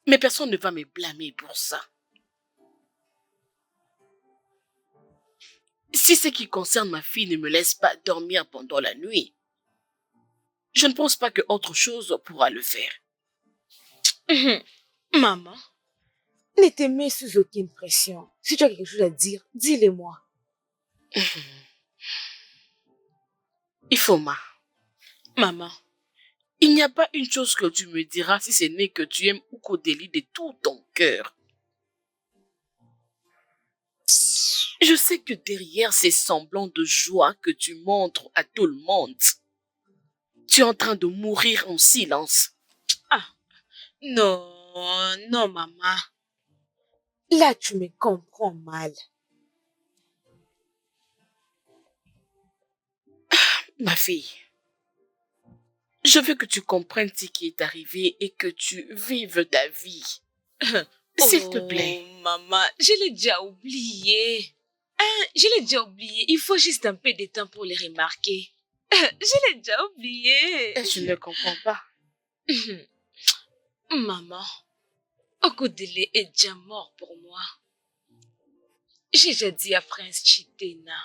Mais personne ne va me blâmer pour ça. Si ce qui concerne ma fille ne me laisse pas dormir pendant la nuit, je ne pense pas que autre chose pourra le faire. Maman. Ne te mets sous aucune pression. Si tu as quelque chose à dire, dis-le-moi. Ifoma. Maman. Il n'y a pas une chose que tu me diras si ce n'est que tu aimes Ukodeli de tout ton cœur. Je sais que derrière ces semblants de joie que tu montres à tout le monde, tu es en train de mourir en silence. Ah, non, maman. Là, tu me comprends mal. Ma fille, je veux que tu comprennes ce qui est arrivé et que tu vives ta vie. S'il te plaît. Oh, maman, je l'ai déjà oublié. Je l'ai déjà oublié. Il faut juste un peu de temps pour les remarquer. Je l'ai déjà oublié. Je ne comprends pas. Maman, Okodele est déjà mort pour moi. J'ai déjà dit à Prince Chitena.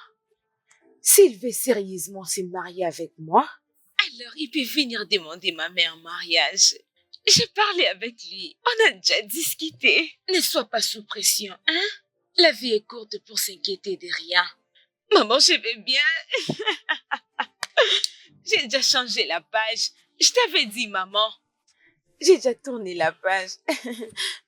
S'il veut sérieusement se marier avec moi, alors il peut venir demander ma mère en mariage. J'ai parlé avec lui. On a déjà discuté. Ne sois pas sous pression, hein? La vie est courte pour s'inquiéter de rien. Maman, je vais bien. J'ai déjà changé la page. Je t'avais dit, maman. J'ai déjà tourné la page.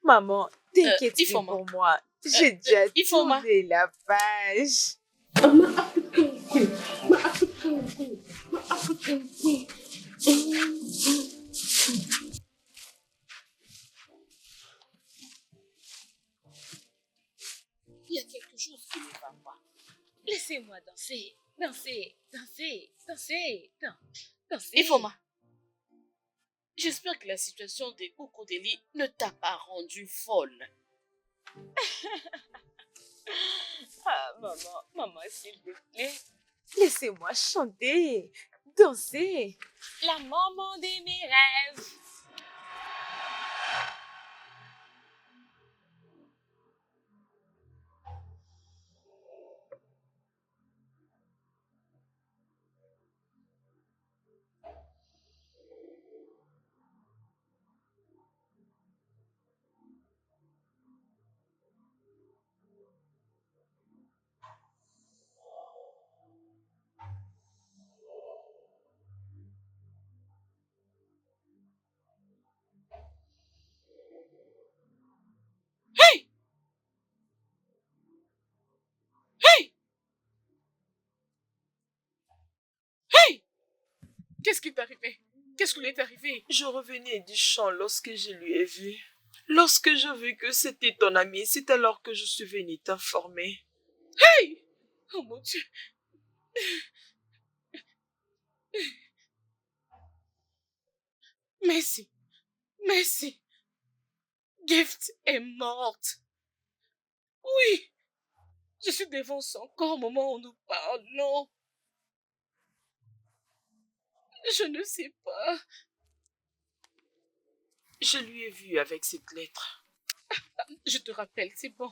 Maman, t'inquiète pas pour moi. J'ai déjà tourné la page. I'm an African queen. My African queen. My African queen. Il y a quelque chose qui ne va pas. Laissez-moi danser, danser, danser, danser, danser. Ifoma, j'espère que la situation de Ukodeli ne t'a pas rendue folle. Ah, maman, s'il vous plaît, laissez-moi chanter, danser. La maman de mes rêves. Hey! Hey! Hey! Qu'est-ce qui t'est arrivé? Qu'est-ce qui lui est arrivé? Je revenais du champ lorsque je lui ai vu. Lorsque je vis que c'était ton ami, c'est alors que je suis venue t'informer. Hey! Oh mon Dieu! Merci. Merci. Gift est morte. Oui. Je suis devant son corps au moment où nous parlons. Je ne sais pas. Je lui ai vu avec cette lettre. Je te rappelle, c'est bon.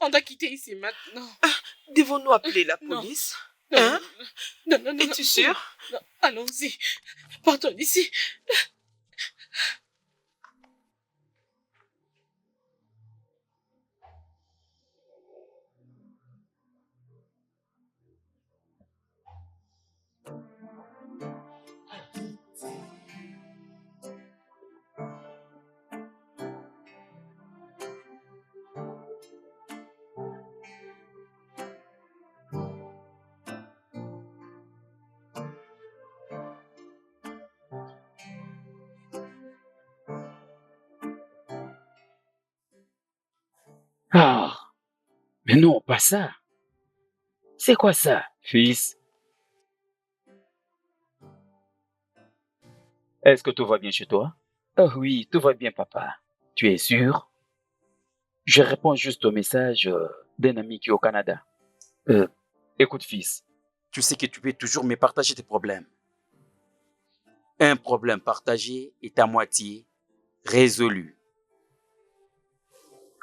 On doit quitter ici maintenant. Devons-nous appeler la police? Non, Hein? non. Es-tu sûr? Non. Allons-y. Partons d'ici. Ah, mais non, pas ça. C'est quoi ça, fils? Est-ce que tout va bien chez toi? Oh oui, tout va bien, papa. Tu es sûr? Je réponds juste au message d'un ami qui est au Canada. Écoute, fils, Tu sais que tu peux toujours me partager tes problèmes. Un problème partagé est à moitié résolu.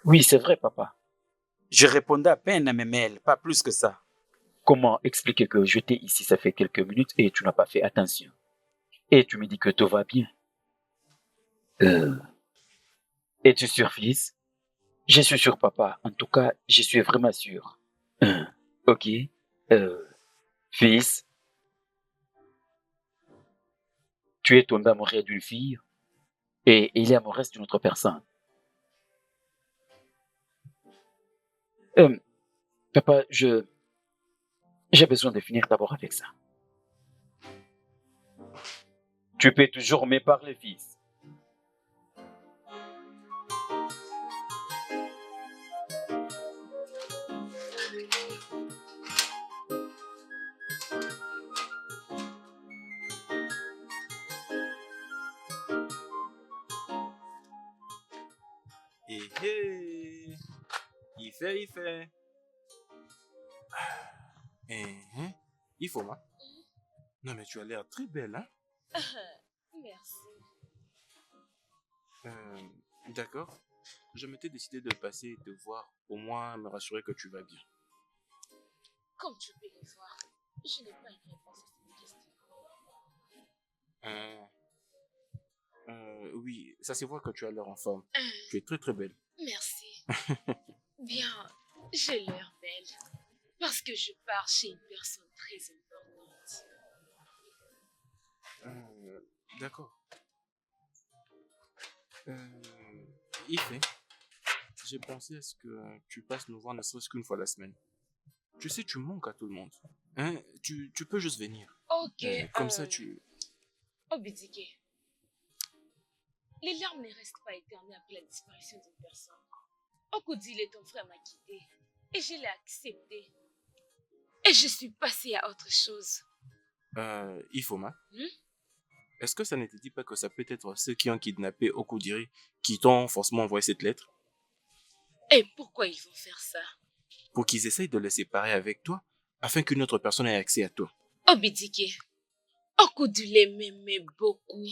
oui, c'est vrai, papa. Je répondais à peine à mes mails, pas plus que ça. Comment expliquer que j'étais ici, ça fait quelques minutes et tu n'as pas fait attention? Et tu me dis que tout va bien. Es-tu sûr, fils? Je suis sûr, papa. En tout cas, je suis vraiment sûr. Ok. Fils, tu es tombé amoureux d'une fille et il est amoureux d'une autre personne. Papa, j'ai besoin de finir d'abord avec ça. Tu peux toujours me parler, fils. Hé hé. Il fait. Il faut, moi. Non, mais tu as l'air très belle, hein? Merci. D'accord. Je m'étais décidé de passer te voir, au moins me rassurer que tu vas bien. Comme tu peux le voir, je n'ai pas une réponse à cette question. Oui, ça se voit que tu as l'air en forme. Tu es très très belle. Merci. Bien, j'ai l'air belle. Parce que je pars chez une personne très importante. D'accord. Ife, j'ai pensé à ce que tu passes nous voir ne serait-ce qu'une fois la semaine. Tu sais, tu manques à tout le monde. Hein? Tu peux juste venir. Ok. Comme ça, tu... Oh, Bidike. Les larmes ne restent pas éternelles après la disparition d'une personne. Okudile, ton frère m'a quitté. Et je l'ai accepté. Et je suis passée à autre chose. Ifoma, est-ce que ça ne te dit pas que ça peut être ceux qui ont kidnappé Okudiri qui t'ont forcément envoyé cette lettre? Et pourquoi ils vont faire ça? Pour qu'ils essayent de le séparer avec toi, afin qu'une autre personne ait accès à toi. Oh, Bidike. Okudile m'aimait beaucoup.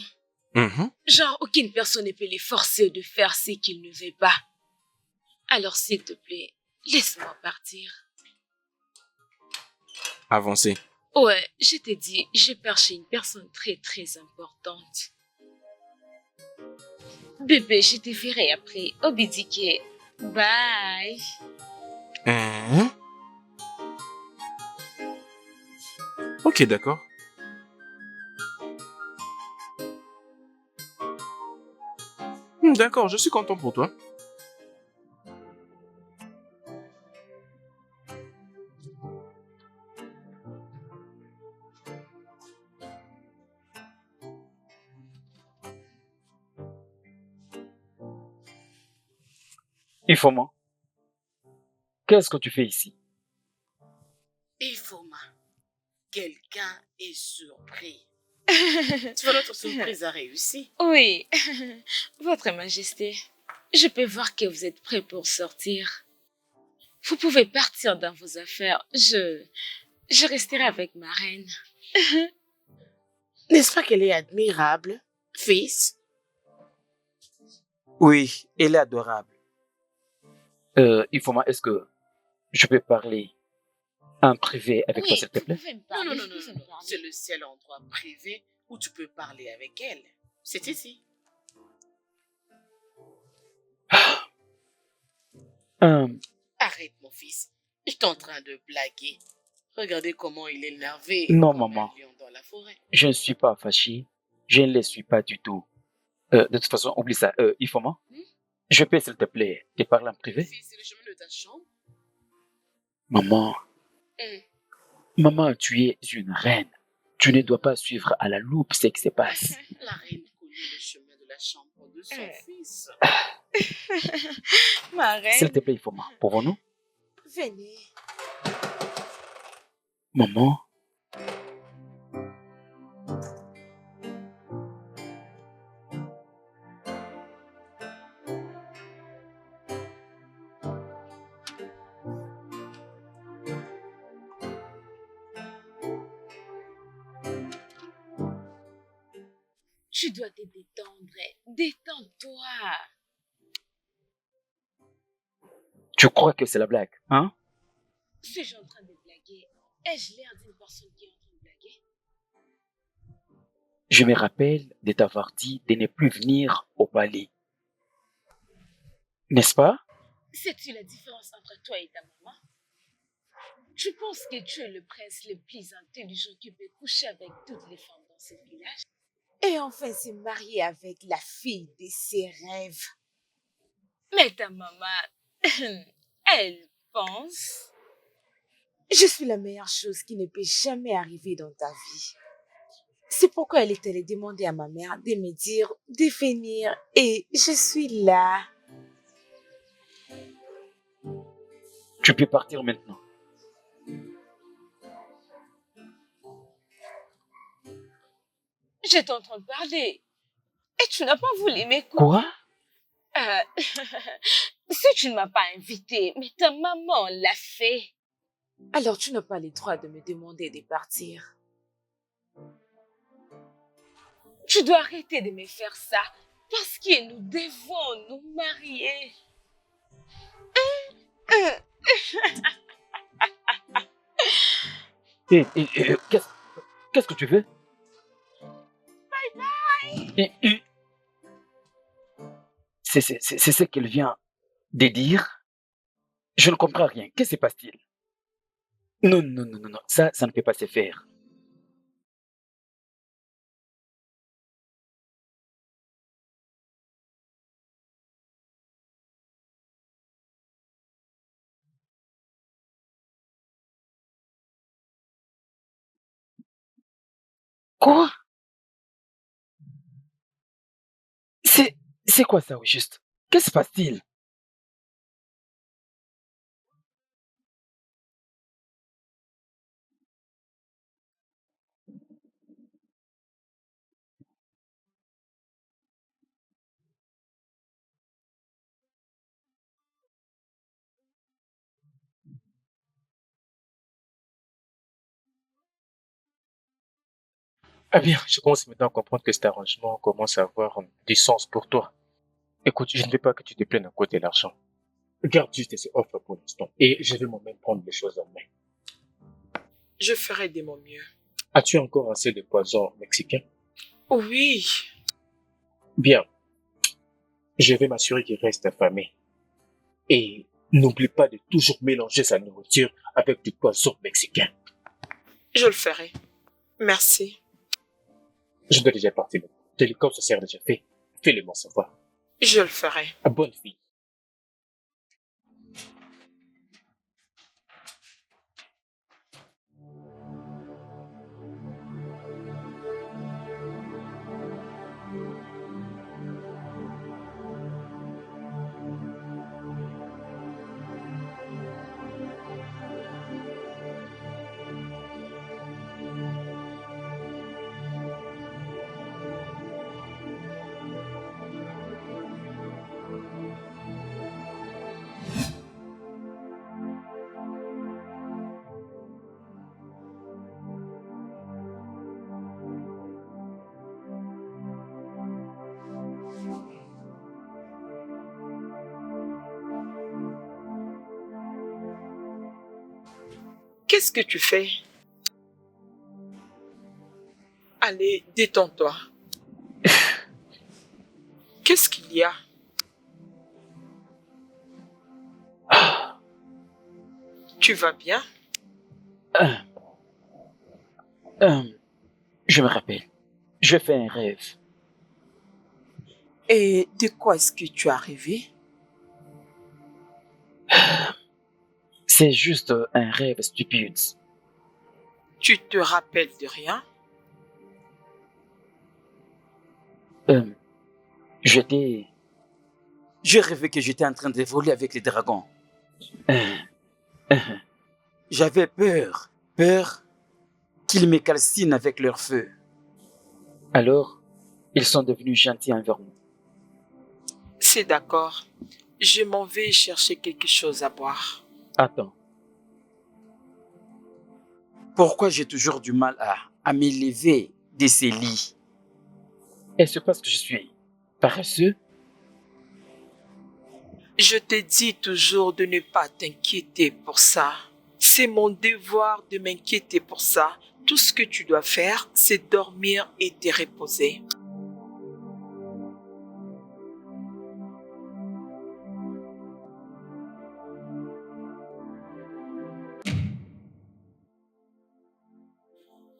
Genre, aucune personne ne peut les forcer de faire ce qu'ils ne veulent pas. Alors, s'il te plaît, laisse-moi partir. Avancez. Ouais, je t'ai dit, je pars chez une personne très très importante. Bébé, je te verrai après. Obidike. Bye. Ok, d'accord. D'accord, je suis content pour toi. Ifoma, qu'est-ce que tu fais ici? Ifoma, quelqu'un est surpris. Tu vois, notre surprise a réussi. Oui, Votre Majesté, je peux voir que vous êtes prêt pour sortir. Vous pouvez partir dans vos affaires. Je resterai avec ma reine. N'est-ce pas qu'elle est admirable, fils? Oui, elle est adorable. Ifoma, est-ce que je peux parler en privé avec toi, Oui, s'il te vous plaît? pouvez me Non, parler. non, non, vous non, pouvez non, me non. C'est parler. le seul endroit privé où tu peux parler avec elle. C'est ici. Euh, Arrête, mon fils. Je suis en train de blaguer. Regardez comment il est énervé non, comme un maman, lion dans la forêt. je ne suis pas fâché. Je ne le suis pas du tout. De toute façon, oublie ça. Ifoma, Hmm? je peux, s'il te plaît, te parler en privé? Fils, c'est le chemin de ta chambre. Maman, Hmm. maman, tu es une reine. Tu ne dois pas suivre à la loupe ce qui se passe. La reine connaît le chemin de la chambre de son fils. Ma S'il te reine, plaît, Ifoma, pouvons-nous? Venez. Maman, Tu dois te détendre. Détends-toi. tu crois que c'est la blague, hein? Suis-je en train de blaguer? Ai-je l'air d'une personne qui est en train de blaguer? Je me rappelle de t'avoir dit de ne plus venir au palais. N'est-ce pas? Sais-tu la différence entre toi et ta maman? Tu penses que tu es le prince le plus intelligent qui peut coucher avec toutes les femmes dans ce village? Et enfin se marier avec la fille de ses rêves. Mais ta maman, elle pense. Je suis la meilleure chose qui ne peut jamais arriver dans ta vie. C'est pourquoi elle est allée demander à ma mère de me dire de venir et je suis là. Tu peux partir maintenant. J'étais en train de parler. Et tu n'as pas voulu m'écouter. Quoi? Si tu ne m'as pas invité, mais ta maman l'a fait. Alors tu n'as pas le droit de me demander de partir. Tu dois arrêter de me faire ça parce que nous devons nous marier. Qu'est-ce que tu veux? Bye bye. C'est ce qu'elle vient de dire. Je ne comprends rien. Qu'est-ce qui se passe-t-il? Non, non, non, non, non. Ça ne peut pas se faire. Quoi? C'est quoi ça au juste? Qu'est-ce qui se passe-t-il? Ah bien, je commence maintenant à comprendre que cet arrangement commence à avoir du sens pour toi. Écoute, je ne veux pas que tu te plaignes à cause de l'argent. Garde juste ces offres pour l'instant et je vais moi-même prendre les choses en main. je ferai de mon mieux. As-tu encore assez de poison mexicain? Oui, Bien, je vais m'assurer qu'il reste affamé. Et n'oublie pas de toujours mélanger sa nourriture avec du poisson mexicain. je le ferai. Merci. Je dois déjà partir. Télécom se sert déjà fait. Fais-le-moi savoir. Je le ferai. À bonne fille. Qu'est-ce que tu fais? Allez, détends-toi. Qu'est-ce qu'il y a? Tu vas bien? Je me rappelle. Je fais un rêve. Et de quoi est-ce que tu as rêvé? C'est juste un rêve stupide. Tu te rappelles de rien? J'étais... J'ai rêvé que j'étais en train de voler avec les dragons. J'avais peur qu'ils me calcinent avec leur feu. Alors, ils sont devenus gentils envers nous. C'est d'accord. Je m'en vais chercher quelque chose à boire. Attends. Pourquoi j'ai toujours du mal à m'élever de ces lits? Est-ce parce que je suis paresseux? Je te dis toujours de ne pas t'inquiéter pour ça. C'est mon devoir de m'inquiéter pour ça. Tout ce que tu dois faire, c'est dormir et te reposer.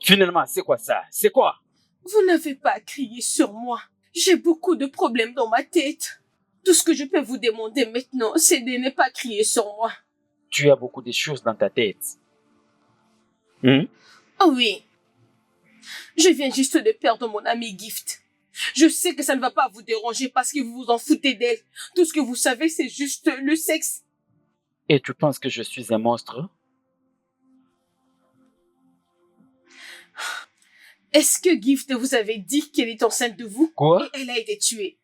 Finalement, c'est quoi ça? C'est quoi? Vous n'avez pas à crier sur moi. J'ai beaucoup de problèmes dans ma tête. Tout ce que je peux vous demander maintenant, c'est de ne pas crier sur moi. Tu as beaucoup de choses dans ta tête. Oh oui. Je viens juste de perdre mon ami Gift. Je sais que ça ne va pas vous déranger parce que vous vous en foutez d'elle. Tout ce que vous savez, c'est juste le sexe. Et tu penses que je suis un monstre? Est-ce que Gift vous avait dit qu'elle est enceinte de vous? Quoi? Et elle a été tuée.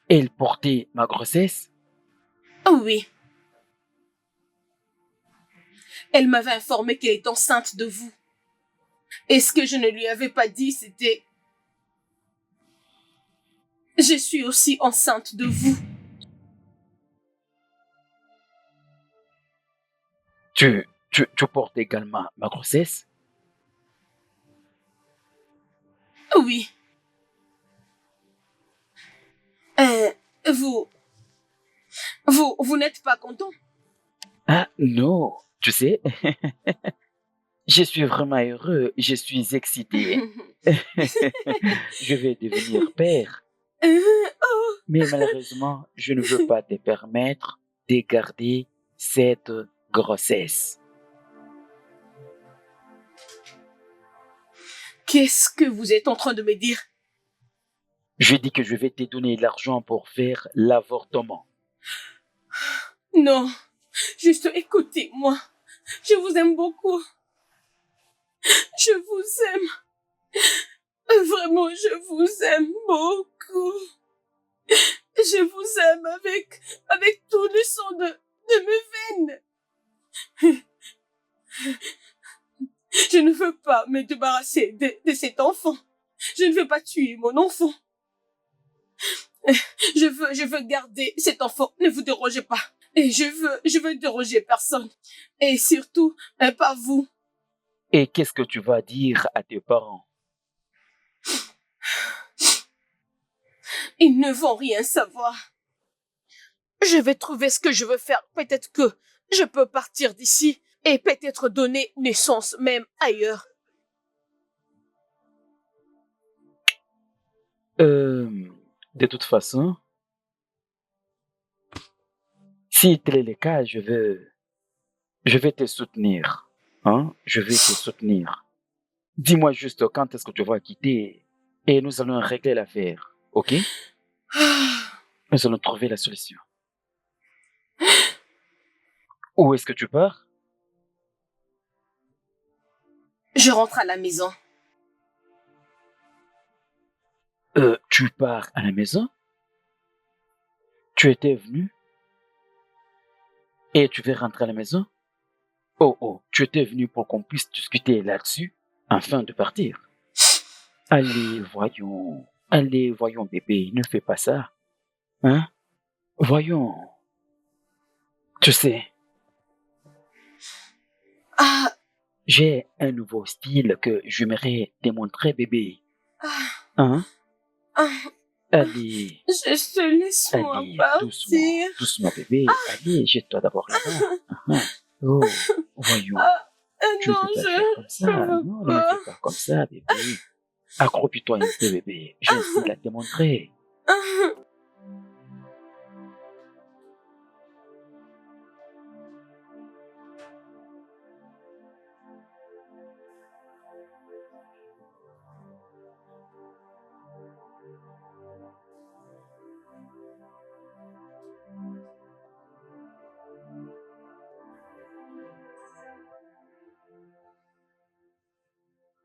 Elle portait ma grossesse? Oh oui. Elle m'avait informé qu'elle est enceinte de vous. Et ce que je ne lui avais pas dit, c'était... Je suis aussi enceinte de vous. Tu portes également ma grossesse? Oui. Vous n'êtes pas content? Ah non, tu sais, je suis vraiment heureux, je suis excité. Je vais devenir père. Mais malheureusement, je ne veux pas te permettre de garder cette grossesse. Qu'est-ce que vous êtes en train de me dire? Je dis que je vais te donner l'argent pour faire l'avortement. Non, juste écoutez-moi. Je vous aime beaucoup. Je vous aime. Vraiment, je vous aime beaucoup. Je vous aime avec tout le sang de mes veines. Je ne veux pas me débarrasser de cet enfant. Je ne veux pas tuer mon enfant. Je veux garder cet enfant. Ne vous dérangez pas. Et je veux déranger personne. Et surtout, pas vous. Et qu'est-ce que tu vas dire à tes parents? Ils ne vont rien savoir. Je vais trouver ce que je veux faire. Peut-être que je peux partir d'ici et peut-être donner naissance même ailleurs. De toute façon, si tel est le cas, je vais te soutenir. Hein? Je vais te soutenir. Dis-moi juste quand est-ce que tu vas quitter et nous allons régler l'affaire. Ok? Nous allons trouver la solution. Où est-ce que tu pars? Je rentre à la maison. Tu pars à la maison? Tu étais venu? Et tu veux rentrer à la maison? Oh, tu étais venu pour qu'on puisse discuter là-dessus afin de partir. Allez, voyons, bébé, ne fais pas ça. Hein? Voyons. Tu sais, Ah, j'ai un nouveau style que j'aimerais te montrer, bébé. ah, Hein? ah. Allez, Juste laisse-moi allez, doucement, partir. doucement, bébé. Allez, jette-toi d'abord là-bas. Oh, voyons. Ah, Tu ne non, peux pas je faire comme ça. veux Non, ne me pas. fais pas comme ça, bébé. Accroupis-toi un peu, bébé. J'ai un style à te montrer. Ah,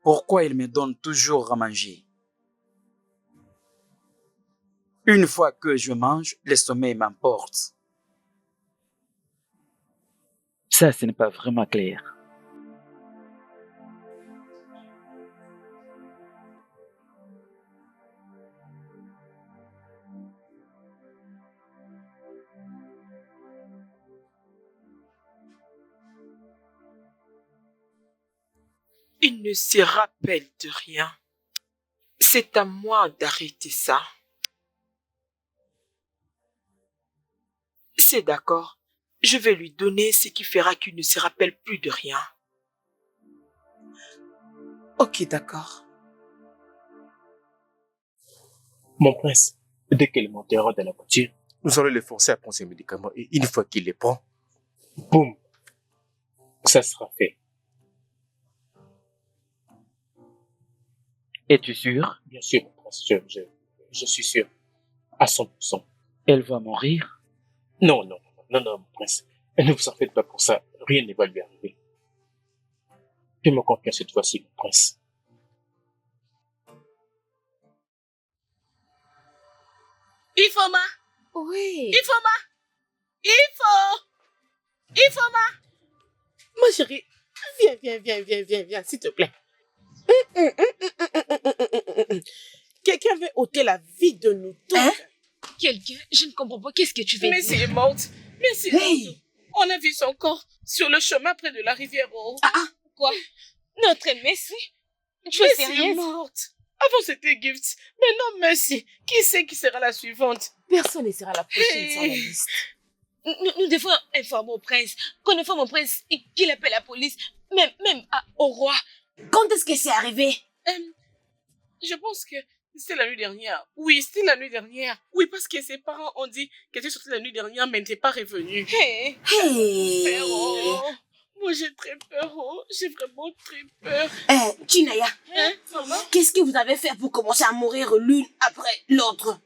Pourquoi il me donne toujours à manger? Une fois que je mange, le sommeil m'emporte. Ça, ce n'est pas vraiment clair. Il ne se rappelle de rien. C'est à moi d'arrêter ça. C'est d'accord. Je vais lui donner ce qui fera qu'il ne se rappelle plus de rien. Ok, d'accord. Mon prince, dès qu'il montera dans la voiture, nous allons le forcer à prendre ses médicaments et une fois qu'il les prend, boum, ça sera fait. Es-tu sûr? Bien sûr, mon prince, je suis sûr, à 100%. Elle va mourir? Non, non, non, non, mon prince, ne vous en faites pas pour ça, rien ne va lui arriver. Fais-moi confiance cette fois-ci, mon prince. Ifoma! Oui. Ifoma! Ifoma! Ma chérie, viens, s'il te plaît. Quelqu'un veut ôter la vie de nous tous. Hein? Quelqu'un, je ne comprends pas. Qu'est-ce que tu veux Messi dire? est morte. Messi est Hey! morte. On a vu son corps sur le chemin près de la rivière. Quoi? Notre Messi? Tu es Messi est sérieuse? morte. Avant c'était Gift. Maintenant Messi. Qui sait qui sera la suivante? Personne ne sera la prochaine sur la liste. Nous devons informer au prince, qu'on informe au prince et qu'il appelle la police, même au roi. Quand est-ce que c'est arrivé? Je pense que c'était la nuit dernière. Oui, c'était la nuit dernière. Oui, parce que ses parents ont dit qu'elle était sortie la nuit dernière, mais n'était pas revenue. Hey! Peur, oh. Moi, j'ai très peur, oh. J'ai vraiment très peur. Chinaya, Hein, maman? qu'est-ce que vous avez fait pour commencer à mourir l'une après l'autre?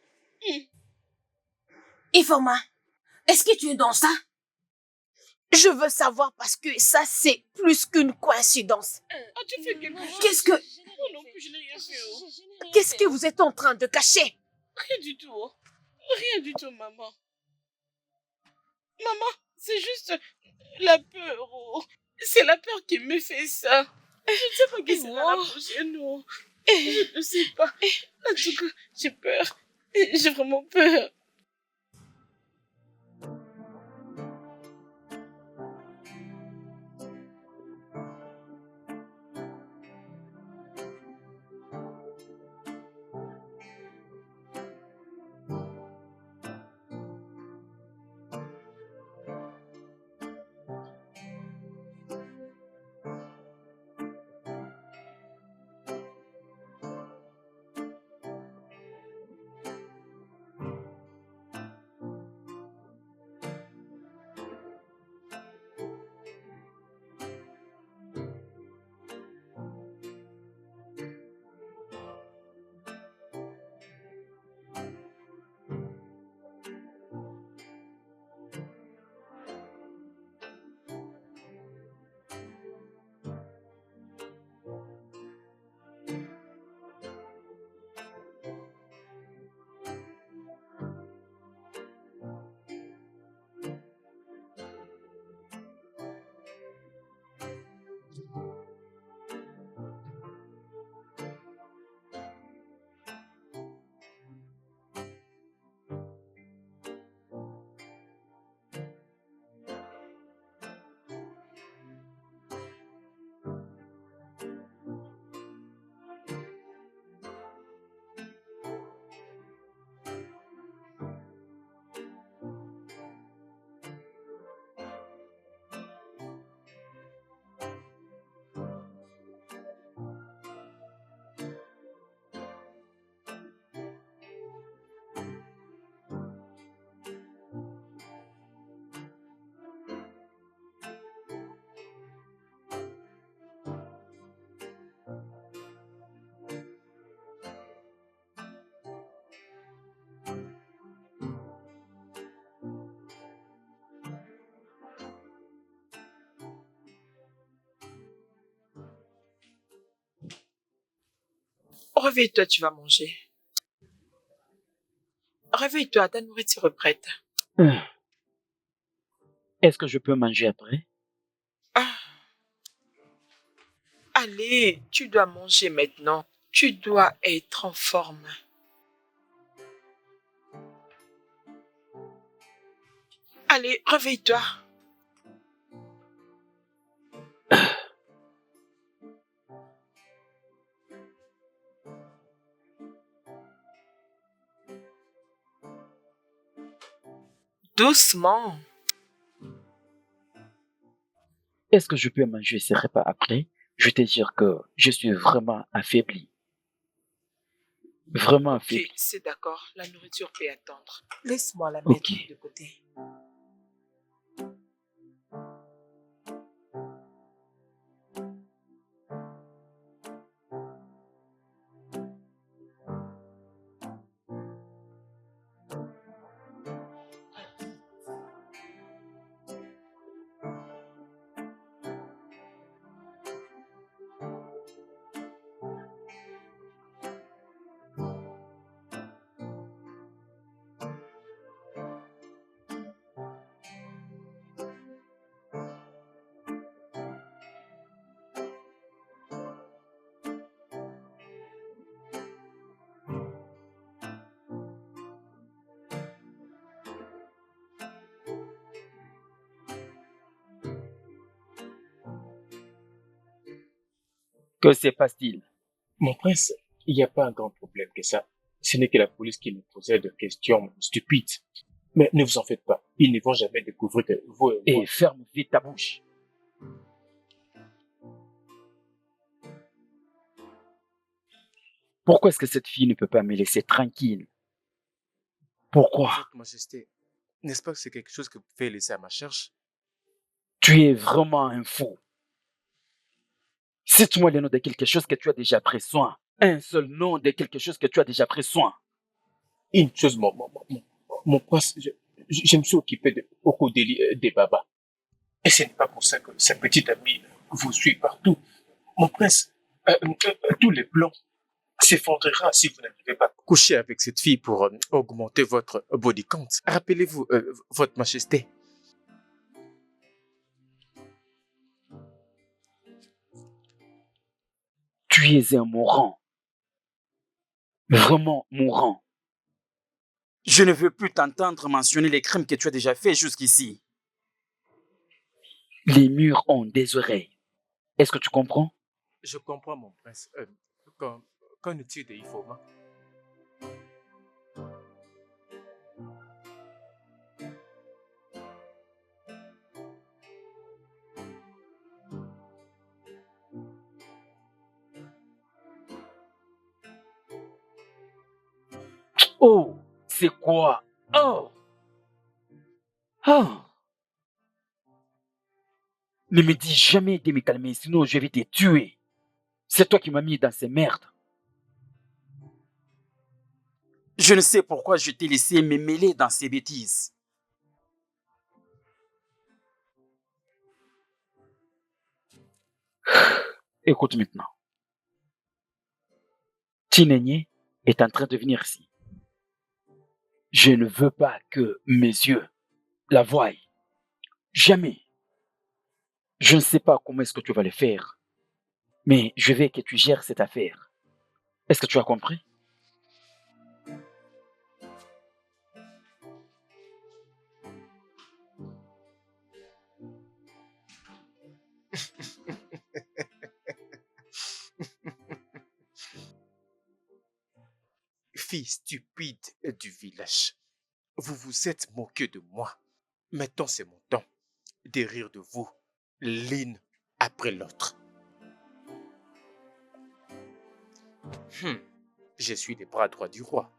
Ifoma, est-ce que tu es dans ça? Je veux savoir parce que ça, c'est plus qu'une coïncidence. As-tu fait quelque chose? Qu'est-ce que... Oh non, je n'ai rien fait, oh. Qu'est-ce que vous êtes en train de cacher? Rien du tout, oh. Rien du tout, maman. Maman, c'est juste la peur, oh. C'est la peur qui me fait ça. Je ne sais pas qui sera la prochaine, oh. Je ne sais pas. En tout cas, j'ai peur. J'ai vraiment peur. Réveille-toi, tu vas manger. Réveille-toi, ta nourriture est prête. Est-ce que je peux manger après? Ah, allez, tu dois manger maintenant. Tu dois être en forme. Allez, réveille-toi. Doucement. Est-ce que je peux manger ces repas après? Je vais te dire que je suis vraiment affaibli. Vraiment Ok, affaibli. c'est d'accord. La nourriture peut attendre. Laisse-moi la Ok. mettre de côté. Que se passe-t-il? Mon prince, il n'y a pas un grand problème que ça. Ce n'est que la police qui nous posait des questions stupides. Mais ne vous en faites pas. Ils ne vont jamais découvrir que vous et moi... Et ferme vite ta bouche. Pourquoi est-ce que cette fille ne peut pas me laisser tranquille? Pourquoi? Votre Majesté, n'est-ce pas que c'est quelque chose que vous pouvez laisser à ma charge? Tu es vraiment un fou. Cite-moi le nom de quelque chose que tu as déjà pris soin. Un seul nom de quelque chose que tu as déjà pris soin. Une chose, mon prince, je me suis occupé de Okodeli des Baba. Et ce n'est pas pour ça que sa petite amie vous suit partout. Mon prince, tous les plans s'effondrera si vous n'arrivez pas. Coucher avec cette fille pour augmenter votre body count. Rappelez-vous, votre Majesté. Tu es un mourant. Vraiment mourant. Je ne veux plus t'entendre mentionner les crimes que tu as déjà faits jusqu'ici. Les murs ont des oreilles. Est-ce que tu comprends? Je comprends, mon prince. Qu'en est-il de Ifoma? Oh, c'est quoi? Oh! Oh! Ne me dis jamais de me calmer, sinon je vais te tuer. C'est toi qui m'as mis dans ces merdes. Je ne sais pourquoi je t'ai laissé me mêler dans ces bêtises. Écoute maintenant. Tinenye est en train de venir ici. Je ne veux pas que mes yeux la voient. Jamais. Je ne sais pas comment est-ce que tu vas le faire, mais je veux que tu gères cette affaire. Est-ce que tu as compris? Fille stupide du village, vous vous êtes moqué de moi. Maintenant, c'est mon temps de rire de vous, l'une après l'autre. Je suis les bras droits du roi.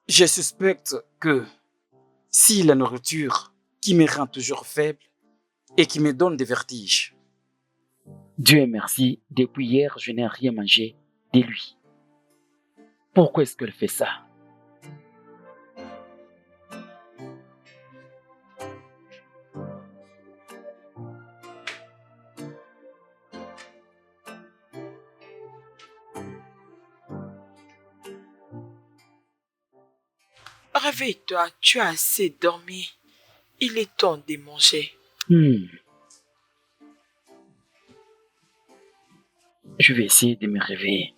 Je suspecte que si la nourriture qui me rend toujours faible et qui me donne des vertiges. Dieu merci, depuis hier, je n'ai rien mangé de lui. Pourquoi est-ce qu'elle fait ça? Réveille-toi, tu as assez dormi. Il est temps de manger. Je vais essayer de me réveiller.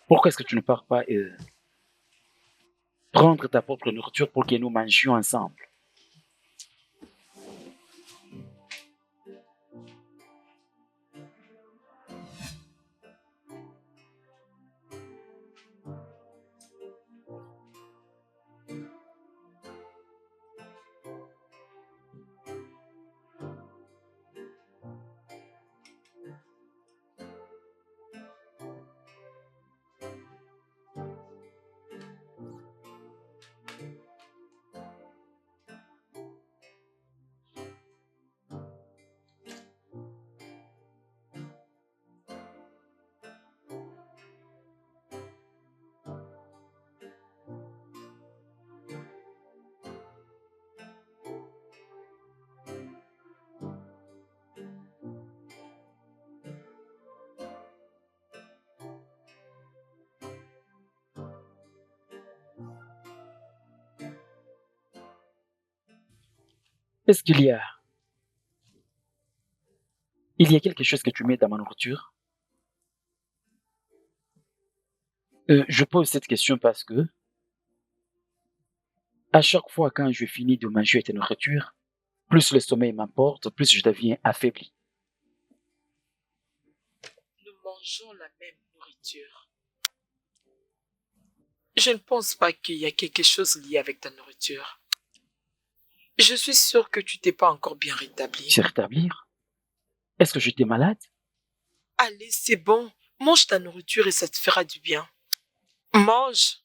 Pourquoi est-ce que tu ne pars pas prendre ta propre nourriture pour que nous mangions ensemble? Est-ce qu'il y a quelque chose que tu mets dans ma nourriture? Je pose cette question parce que à chaque fois quand je finis de manger ta nourriture, plus le sommeil m'emporte, plus je deviens affaibli. Nous mangeons la même nourriture. Je ne pense pas qu'il y a quelque chose lié avec ta nourriture. Je suis sûre que tu t'es pas encore bien rétabli. Se rétablir? Est-ce que j'étais malade? Allez, c'est bon. Mange ta nourriture et ça te fera du bien. Mange.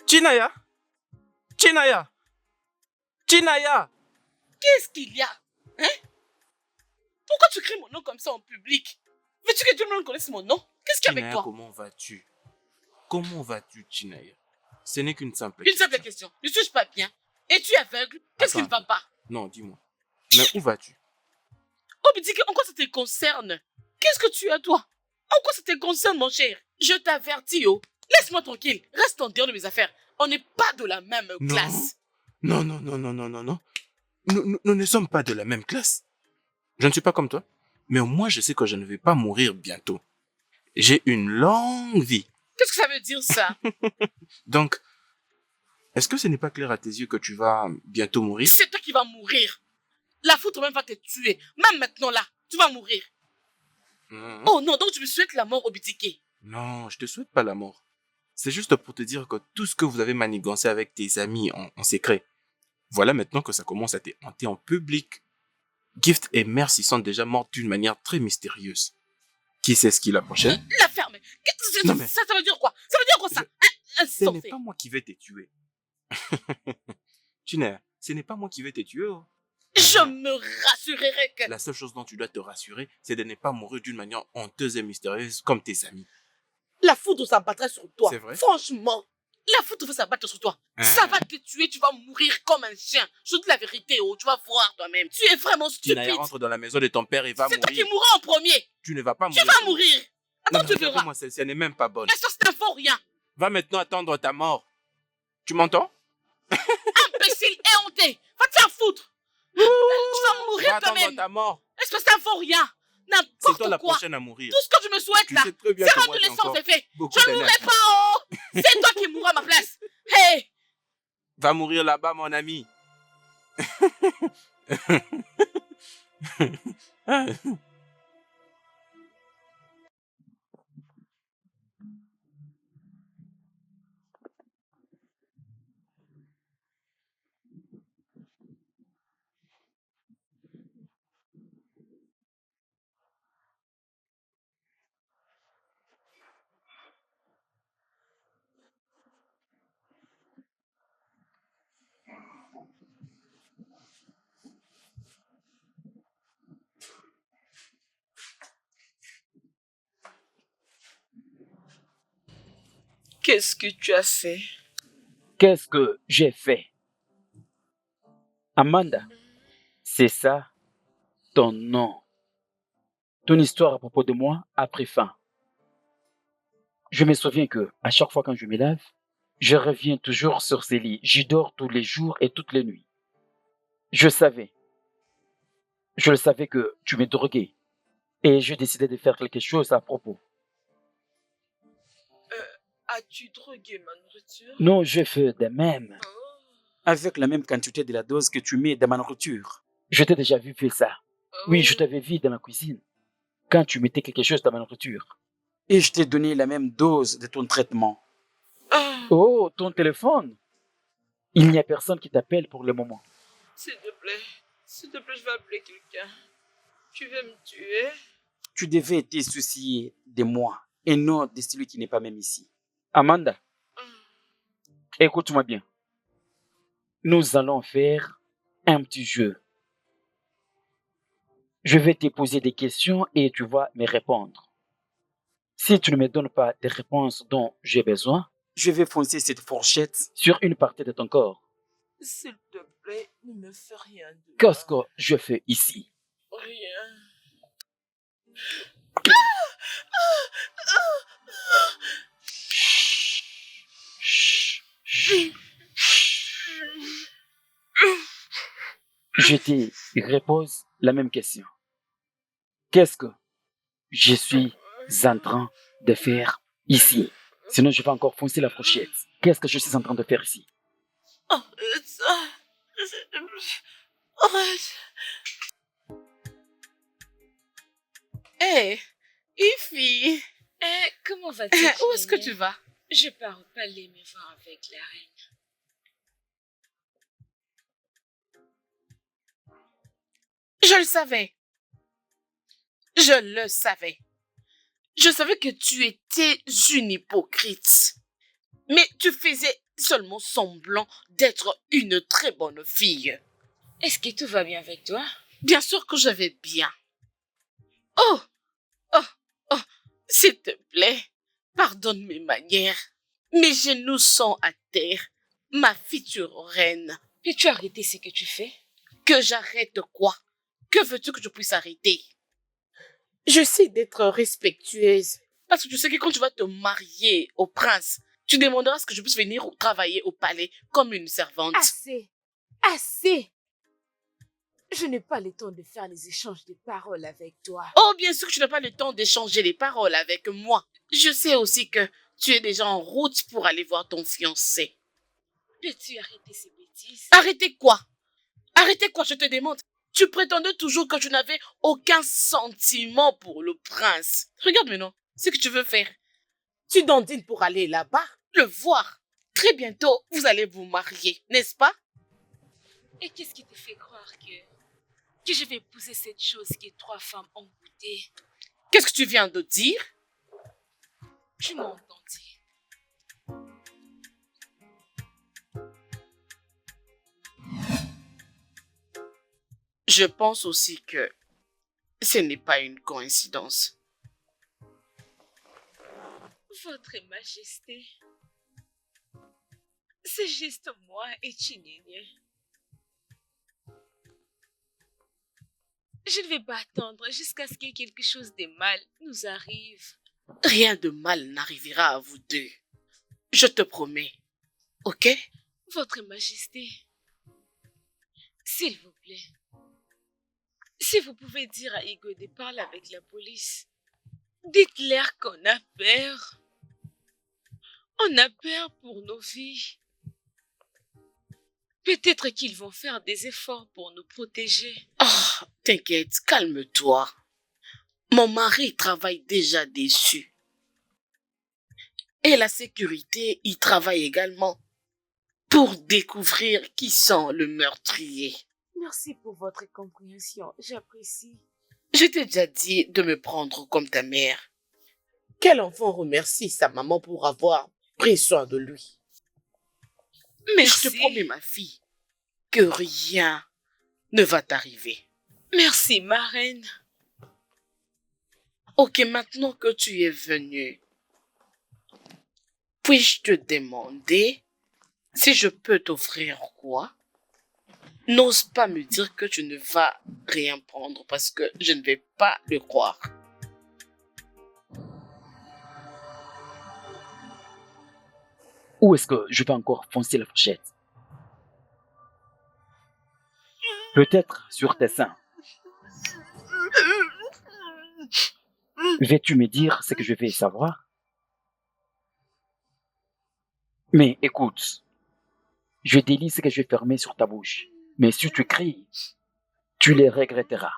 Chinaya! Chinaya! Chinaya! Qu'est-ce qu'il y a? Hein? Pourquoi tu cries mon nom comme ça en public? Veux-tu que tout le monde connaisse mon nom? Qu'est-ce qu'il y a avec Chinaya, toi? comment vas-tu? Comment vas-tu, Chinaya? Ce n'est qu'une simple Une simple question. Ne suis-je pas bien? Es-tu aveugle? Qu'est-ce qui ne va pas? Non, dis-moi. Mais où vas-tu? Oh, mais dis en quoi ça te concerne? Qu'est-ce que tu as, toi? En quoi ça te concerne, mon cher? Je t'avertis, oh. Laisse-moi tranquille. Reste en dehors de mes affaires. On n'est pas de la même classe. Non. Nous ne sommes pas de la même classe. Je ne suis pas comme toi. Mais au moins, je sais que je ne vais pas mourir bientôt. J'ai une longue vie. Qu'est-ce que ça veut dire, ça? Donc, est-ce que ce n'est pas clair à tes yeux que tu vas bientôt mourir? C'est toi qui vas mourir. La foudre même va te tuer. Même maintenant, là, tu vas mourir. Oh non, donc tu me souhaites la mort au bitiquet. Non, je te souhaite pas la mort. C'est juste pour te dire que tout ce que vous avez manigancé avec tes amis en secret, voilà maintenant que ça commence à te hanter en public. Gift et Mercy sont déjà mortes d'une manière très mystérieuse. Qui sait ce qui est la prochaine? La ferme. Ça veut dire quoi? Ça veut dire quoi, ça? Ce n'est pas moi qui vais te tuer. Chinaya, ce n'est pas moi qui vais te tuer. Oh. Je me rassurerai que... La seule chose dont tu dois te rassurer, c'est de ne pas mourir d'une manière honteuse et mystérieuse comme tes amis. La foudre s'abattrait sur toi. C'est vrai? Franchement, la foudre va s'abattre sur toi. Ça va te tuer, tu vas mourir comme un chien. Je dis la vérité, oh, tu vas voir toi-même. Tu es vraiment stupide. Chinaya, rentre dans la maison de ton père et va mourir. C'est toi qui mourras en premier. Tu ne vas pas mourir. Tu vas mourir. Attends, tu verras. Moi, celle-ci, elle n'est même pas bonne. Mais ça, c'est un faux rien. Va maintenant attendre ta mort. Tu m'entends? Imbécile et honté. Va te faire foutre. Tu vas mourir toi-même. Ta mort. Est-ce que c'est un faux rien? N'importe quoi. C'est toi la prochaine à mourir. Tout ce que je me souhaite là, c'est rendre l'essence effet. Je ne mourrai pas, oh. C'est toi qui mourras à ma place. Hey. Va mourir là-bas, mon ami. Qu'est-ce que tu as fait? Qu'est-ce que j'ai fait? Amanda, c'est ça ton nom. Ton histoire à propos de moi a pris fin. Je me souviens que, à chaque fois quand je me lave, je reviens toujours sur ces lits. J'y dors tous les jours et toutes les nuits. Je le savais que tu me droguais. Et je décidais de faire quelque chose à propos. As-tu drogué ma nourriture? Non, je fais de même. Avec la même quantité de la dose que tu mets dans ma nourriture. Je t'ai déjà vu faire ça. Oui, je t'avais vu dans la cuisine. Quand tu mettais quelque chose dans ma nourriture. Et je t'ai donné la même dose de ton traitement. Oh, ton téléphone. Il n'y a personne qui t'appelle pour le moment. S'il te plaît, je vais appeler quelqu'un. Tu veux me tuer? Tu devais te soucier de moi et non de celui qui n'est pas même ici. Amanda, écoute-moi bien. Nous allons faire un petit jeu. Je vais te poser des questions et tu vas me répondre. Si tu ne me donnes pas des réponses dont j'ai besoin, je vais foncer cette fourchette sur une partie de ton corps. S'il te plaît, ne me fais rien de mal. Qu'est-ce que je fais ici? Rien. Je te repose la même question. Qu'est-ce que je suis en train de faire ici? Sinon, je vais encore foncer la fourchette. Qu'est-ce que je suis en train de faire ici? Arrête ça. S'il te plaît. Arrête. Hé, Ify. Comment vas-tu? Où est-ce que tu vas? Je pars au palais me voir avec la reine. Je le savais. Je le savais. Je savais que tu étais une hypocrite. Mais tu faisais seulement semblant d'être une très bonne fille. Est-ce que tout va bien avec toi? Bien sûr que je vais bien. Oh, s'il te plaît, pardonne mes manières. Mes genoux sont à terre. Ma future reine. Peux-tu arrêter ce que tu fais? Que j'arrête quoi? Que veux-tu que je puisse arrêter? J'essaie d'être respectueuse. Parce que tu sais que quand tu vas te marier au prince, tu demanderas à ce que je puisse venir travailler au palais comme une servante. Assez. Assez. Je n'ai pas le temps de faire les échanges de paroles avec toi. Oh, bien sûr que tu n'as pas le temps d'échanger les paroles avec moi. Je sais aussi que tu es déjà en route pour aller voir ton fiancé. Peux-tu arrêter ces bêtises? Arrêtez quoi? Arrêtez quoi, je te demande? Tu prétendais toujours que tu n'avais aucun sentiment pour le prince. Regarde maintenant ce que tu veux faire. Tu dandines pour aller là-bas? Le voir. Très bientôt, vous allez vous marier, n'est-ce pas? Et qu'est-ce qui te fait croire que je vais épouser cette chose que 3 femmes ont goûté? Qu'est-ce que tu viens de dire? Tu m'as entendu. Je pense aussi que ce n'est pas une coïncidence. Votre Majesté, c'est juste moi et Chinénié. Je ne vais pas attendre jusqu'à ce que quelque chose de mal nous arrive. Rien de mal n'arrivera à vous deux. Je te promets. Ok? Votre Majesté, s'il vous plaît, si vous pouvez dire à Igo de parler avec la police, dites-leur qu'on a peur. On a peur pour nos vies. Peut-être qu'ils vont faire des efforts pour nous protéger. Oh, t'inquiète, calme-toi. Mon mari travaille déjà dessus. Et la sécurité y travaille également pour découvrir qui sont le meurtrier. Merci pour votre compréhension, j'apprécie. Je t'ai déjà dit de me prendre comme ta mère. Quel enfant remercie sa maman pour avoir pris soin de lui? Mais je te promets, ma fille, que rien ne va t'arriver. Merci, ma reine. Ok, maintenant que tu es venue, Puis-je te demander si je peux t'offrir quoi? N'ose pas me dire que tu ne vas rien prendre parce que je ne vais pas le croire. Où est-ce que je vais encore foncer la fourchette? Peut-être sur tes seins. Veux-tu me dire ce que je vais savoir? Mais écoute, je délie ce que je vais fermer sur ta bouche. Mais si tu cries, tu les regretteras.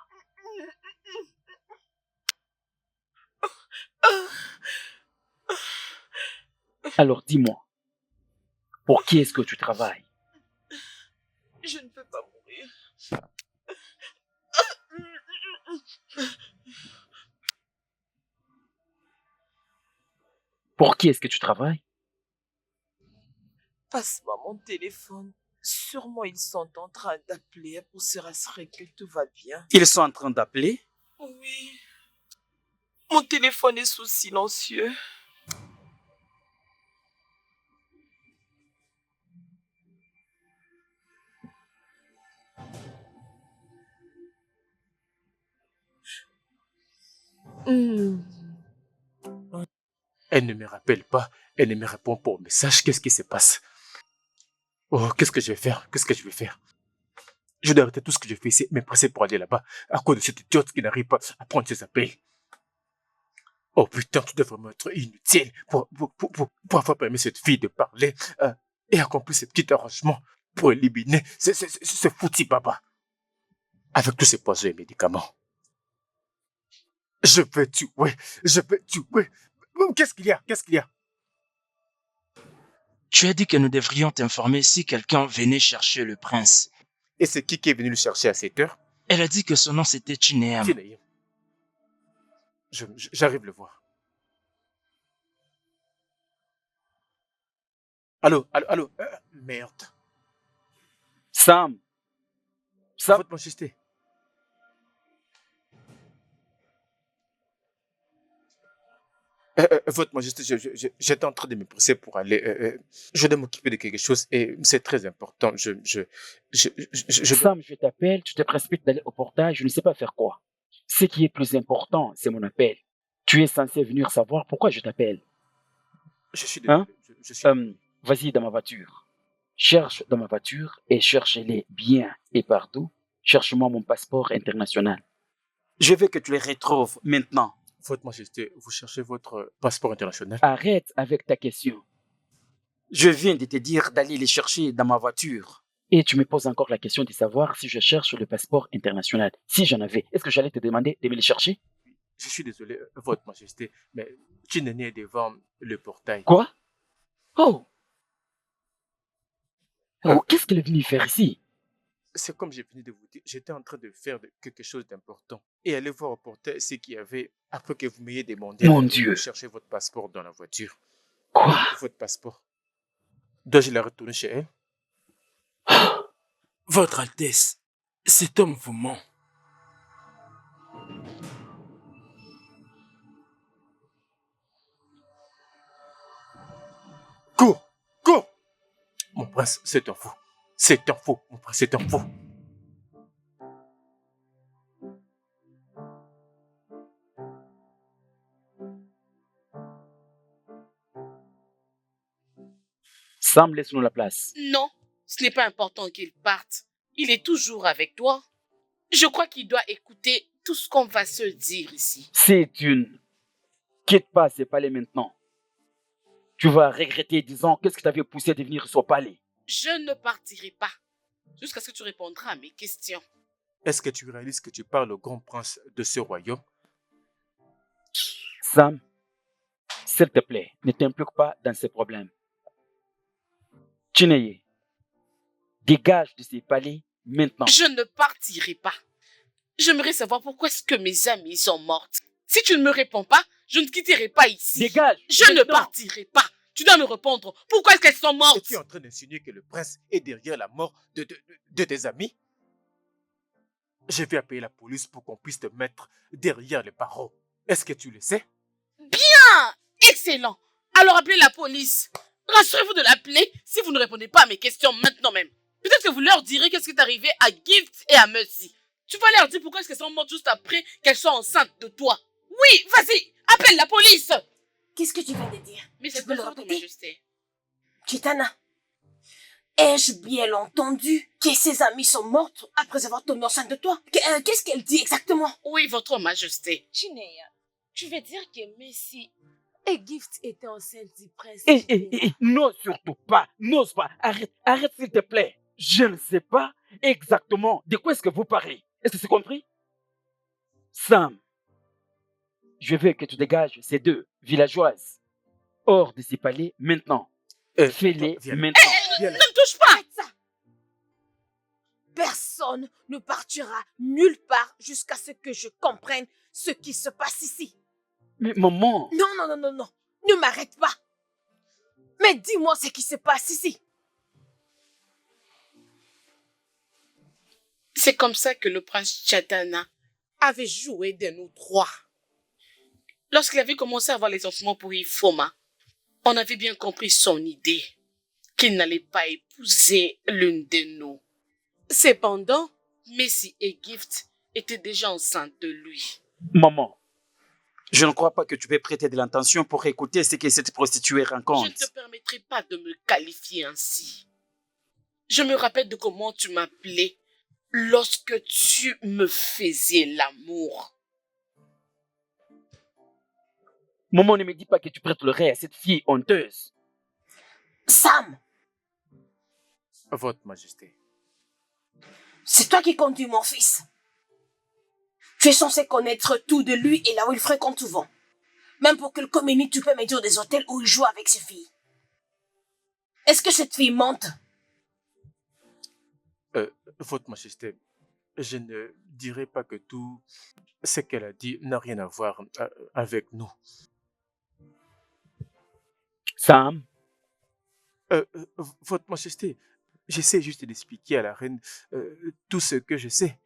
Alors dis-moi, pour qui est-ce que tu travailles? Je ne peux pas mourir. Pour qui est-ce que tu travailles? Passe-moi mon téléphone. Sûrement ils sont en train d'appeler pour se rassurer que tout va bien. Ils sont en train d'appeler? Oui. Mon téléphone est sous silencieux. Elle ne me rappelle pas, elle ne me répond pas au message. Qu'est-ce qui se passe? Oh, qu'est-ce que je vais faire? Qu'est-ce que je vais faire? Je dois arrêter tout ce que je fais ici, me presser pour aller là-bas, à cause de cette idiote qui n'arrive pas à prendre ses appels. Oh putain, tu dois vraiment être inutile pour avoir permis cette fille de parler et accomplir ce petit arrangement pour éliminer ce foutu papa. Avec tous ces poisons et médicaments. Je vais tuer. Qu'est-ce qu'il y a? Qu'est-ce qu'il y a? Tu as dit que nous devrions t'informer si quelqu'un venait chercher le prince. Et c'est qui est venu le chercher à cette heure? Elle a dit que son nom c'était Chineam. Chineam. J'arrive le voir. Allô? Merde. Sam. Votre majesté. Votre majesté, j'étais en train de me presser pour aller. Je dois m'occuper de quelque chose et c'est très important. Sam, je t'appelle, tu te précipites d'aller au portail, je ne sais pas faire quoi. Ce qui est plus important, c'est mon appel. Tu es censé venir savoir pourquoi je t'appelle. Je suis désolé. Vas-y dans ma voiture. Cherche dans ma voiture et cherche-les bien et partout. Cherche-moi mon passeport international. Je veux que tu les retrouves maintenant. Votre majesté, vous cherchez votre passeport international? Arrête avec ta question. Je viens de te dire d'aller les chercher dans ma voiture. Et tu me poses encore la question de savoir si je cherche le passeport international. Si j'en avais, est-ce que j'allais te demander de me les chercher? Je suis désolé, votre majesté, mais Chineni est devant le portail. Quoi? Oh, qu'est-ce qu'elle est venue faire ici? C'est comme j'ai fini de vous dire, j'étais en train de faire quelque chose d'important. Et aller voir au portail ce qu'il y avait après que vous m'ayez demandé de chercher votre passeport dans la voiture. Quoi? Votre passeport. Dois-je la retourner chez elle? Votre Altesse, cet homme vous ment. Cours! Mon prince, c'est un fou. C'est un fou, mon prince, c'est un fou. Sam, laisse-nous la place. Non, ce n'est pas important qu'il parte. Il est toujours avec toi. Je crois qu'il doit écouter tout ce qu'on va se dire ici. C'est une... Quitte pas ces palais maintenant. Tu vas regretter disant qu'est-ce qui t'avait poussé de venir sur palais. Je ne partirai pas jusqu'à ce que tu répondras à mes questions. Est-ce que tu réalises que tu parles au grand prince de ce royaume? Sam, s'il te plaît, ne t'implique pas dans ces problèmes. Chineye, dégage de ces palais maintenant. Je ne partirai pas. J'aimerais savoir pourquoi est-ce que mes amies sont mortes. Si tu ne me réponds pas, je ne quitterai pas ici. Dégage! Je ne partirai pas. Tu dois me répondre. Pourquoi est-ce qu'elles sont mortes? Es-tu en train d'insinuer que le prince est derrière la mort de tes amis? Je vais appeler la police pour qu'on puisse te mettre derrière les barreaux. Est-ce que tu le sais? Bien! Excellent! Alors appelez la police. Rassurez-vous de l'appeler si vous ne répondez pas à mes questions maintenant même. Peut-être que vous leur direz qu'est-ce qui est arrivé à Gift et à Mercy. Tu vas leur dire pourquoi est-ce qu'elles sont mortes juste après qu'elles soient enceintes de toi. Oui, vas-y, appelle la police. Qu'est-ce que tu viens de dire? Mais Tu c'est peux le votre répéter? majesté. Chitana, ai-je bien entendu que ses amis sont mortes après avoir tombé enceinte de toi? Qu'est-ce qu'elle dit exactement? Oui, votre majesté. Chineya, tu veux dire que Messi et Gift étaient enceintes du prince? Non, surtout pas. N'ose pas. Arrête s'il te plaît. Je ne sais pas exactement de quoi est-ce que vous parlez. Est-ce que c'est compris? Sam, je veux que tu dégages ces deux villageoises hors de ces palais maintenant. Fais-les maintenant. Ne me touche pas. Arrête ça! Personne ne partira nulle part jusqu'à ce que je comprenne ce qui se passe ici. Mais maman... Non. Ne m'arrête pas. Mais dis-moi ce qui se passe ici. C'est comme ça que le prince Chatana avait joué de nous trois. Lorsqu'il avait commencé à avoir les sentiments pour Ifoma, on avait bien compris son idée, qu'il n'allait pas épouser l'une de nous. Cependant, Messi et Gift étaient déjà enceintes de lui. Maman, je ne crois pas que tu peux prêter de l'intention pour écouter ce que cette prostituée raconte. Je ne te permettrai pas de me qualifier ainsi. Je me rappelle de comment tu m'appelais lorsque tu me faisais l'amour. Maman, ne me dis pas que tu prêtes l'oreille à cette fille honteuse. Sam, Votre Majesté. c'est toi qui conduis mon fils. Tu es censé connaître tout de lui et là où il fréquente souvent. Même pour qu'il communique, tu peux me dire des hôtels où il joue avec ses filles. Est-ce que cette fille mente? Votre Majesté, je ne dirais pas que tout ce qu'elle a dit n'a rien à voir avec nous. Sam, Votre Majesté, j'essaie juste d'expliquer à la reine tout ce que je sais.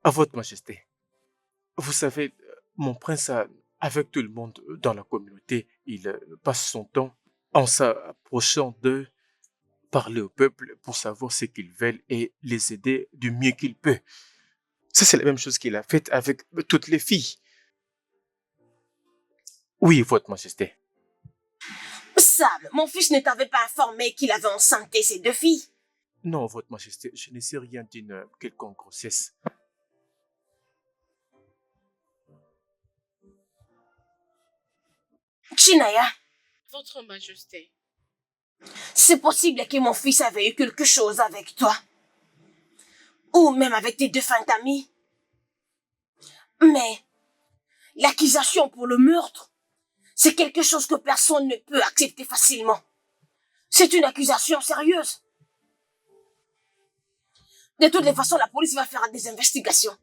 À Votre Majesté, vous savez, mon prince, avec tout le monde dans la communauté, il passe son temps en s'approchant d'eux, parler au peuple pour savoir ce qu'ils veulent et les aider du mieux qu'il peut. Ça, c'est la même chose qu'il a faite avec toutes les filles. Oui, Votre Majesté. Sam, mon fils ne t'avait pas informé qu'il avait enceinté ses deux filles. Non, Votre Majesté, je ne sais rien d'une quelconque grossesse. Chinaya, Votre Majesté. c'est possible que mon fils avait eu quelque chose avec toi. Ou même avec tes deux fins amies. Mais l'accusation pour le meurtre, c'est quelque chose que personne ne peut accepter facilement. C'est une accusation sérieuse. De toutes les façons, la police va faire des investigations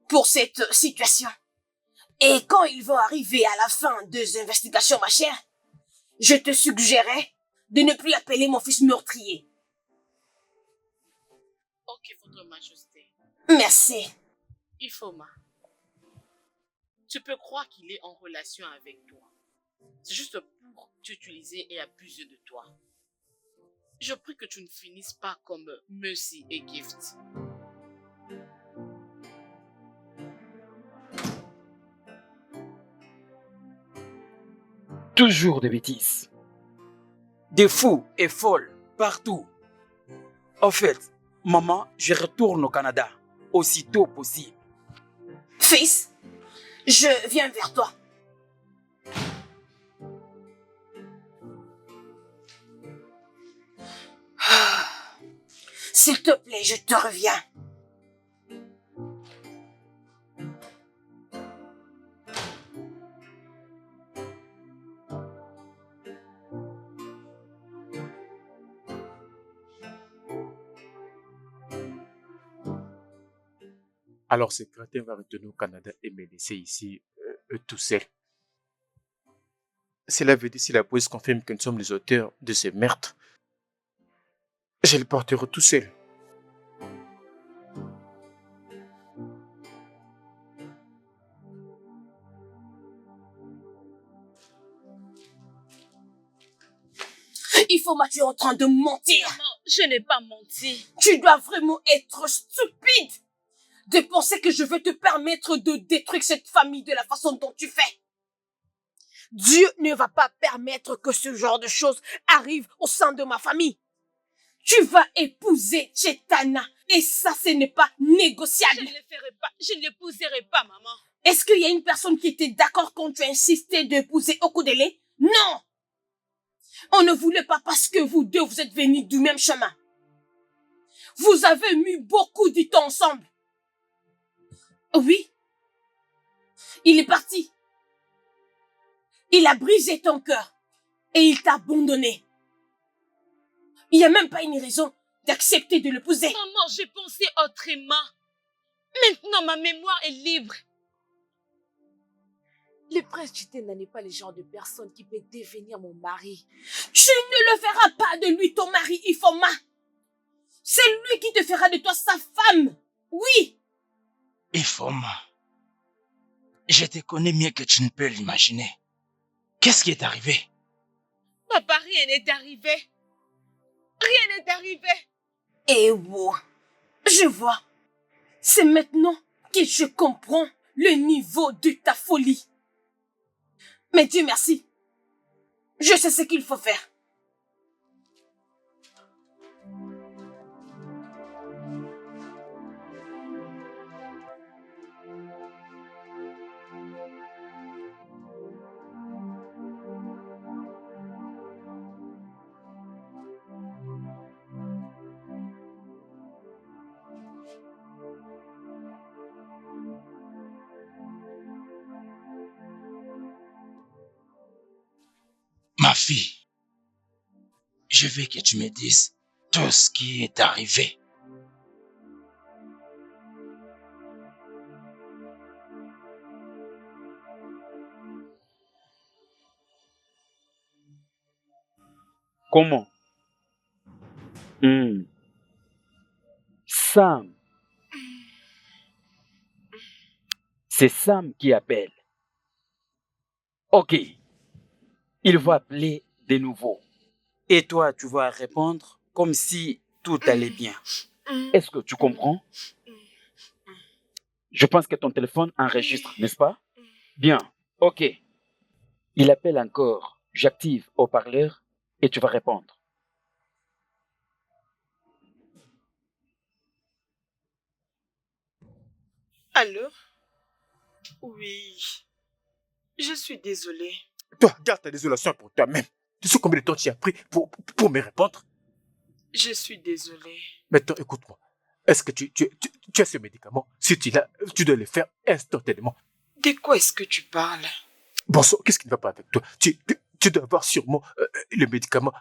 pour cette situation. Et quand ils vont arriver à la fin des investigations, ma chère, je te suggérais de ne plus appeler mon fils meurtrier. Ok, Votre Majesté. Merci. Ifoma, tu peux croire qu'il est en relation avec toi. C'est juste pour t'utiliser et abuser de toi. Je prie que tu ne finisses pas comme Mercy et Gift. toujours des bêtises. Des fous et folles partout. En fait, maman, je retourne au Canada aussitôt possible. Fils, je viens vers toi. S'il te plaît, je te reviens. Alors, ce crétin va retourner au Canada et me laisser ici tout seul. Cela veut dire si la police confirme que nous sommes les auteurs de ces meurtres, je le porterai tout seul. Ifoma, tu es en train de mentir. Maman, je n'ai pas menti. Tu dois vraiment être stupide de penser que je vais te permettre de détruire cette famille de la façon dont tu fais. Dieu ne va pas permettre que ce genre de choses arrive au sein de ma famille. Tu vas épouser Chetana et ça, ce n'est pas négociable. Je ne le ferai pas. Je ne l'épouserai pas, maman. Est-ce qu'il y a une personne qui était d'accord quand tu as insisté d'épouser Okudele? Non! On ne voulait pas parce que vous deux, vous êtes venus du même chemin. Vous avez mis beaucoup de temps ensemble. Oui. Il est parti. Il a brisé ton cœur et il t'a abandonné. Il n'y a même pas une raison d'accepter de l'épouser. Maman, j'ai pensé autrement. Maintenant, ma mémoire est libre. Le prince Chitena n'est pas le genre de personne qui peut devenir mon mari. Tu ne le feras pas de lui ton mari, Ifoma. C'est lui qui te fera de toi sa femme. Oui. Ifoma, je te connais mieux que tu ne peux l'imaginer. Qu'est-ce qui est arrivé? Papa, rien n'est arrivé. Rien n'est arrivé. Eh wow, je vois. C'est maintenant que je comprends le niveau de ta folie. Mais Dieu merci. Je sais ce qu'il faut faire. Ma fille, je veux que tu me dises tout ce qui est arrivé. Comment? Sam. C'est Sam qui appelle. Ok. Il va appeler de nouveau. Et toi, tu vas répondre comme si tout allait bien. Est-ce que tu comprends? Je pense que ton téléphone enregistre, n'est-ce pas? Bien. Ok. Il appelle encore. J'active haut-parleur et tu vas répondre. Allô? Oui. Je suis désolée. Toi, garde ta désolation pour toi-même. Tu sais combien de temps tu as pris pour me répondre? Je suis désolée. Maintenant, écoute-moi. Est-ce que tu as ce médicament? Si tu l'as, tu dois le faire instantanément. De quoi est-ce que tu parles? Bon sang, qu'est-ce qui ne va pas avec toi? Tu dois avoir sûrement le médicament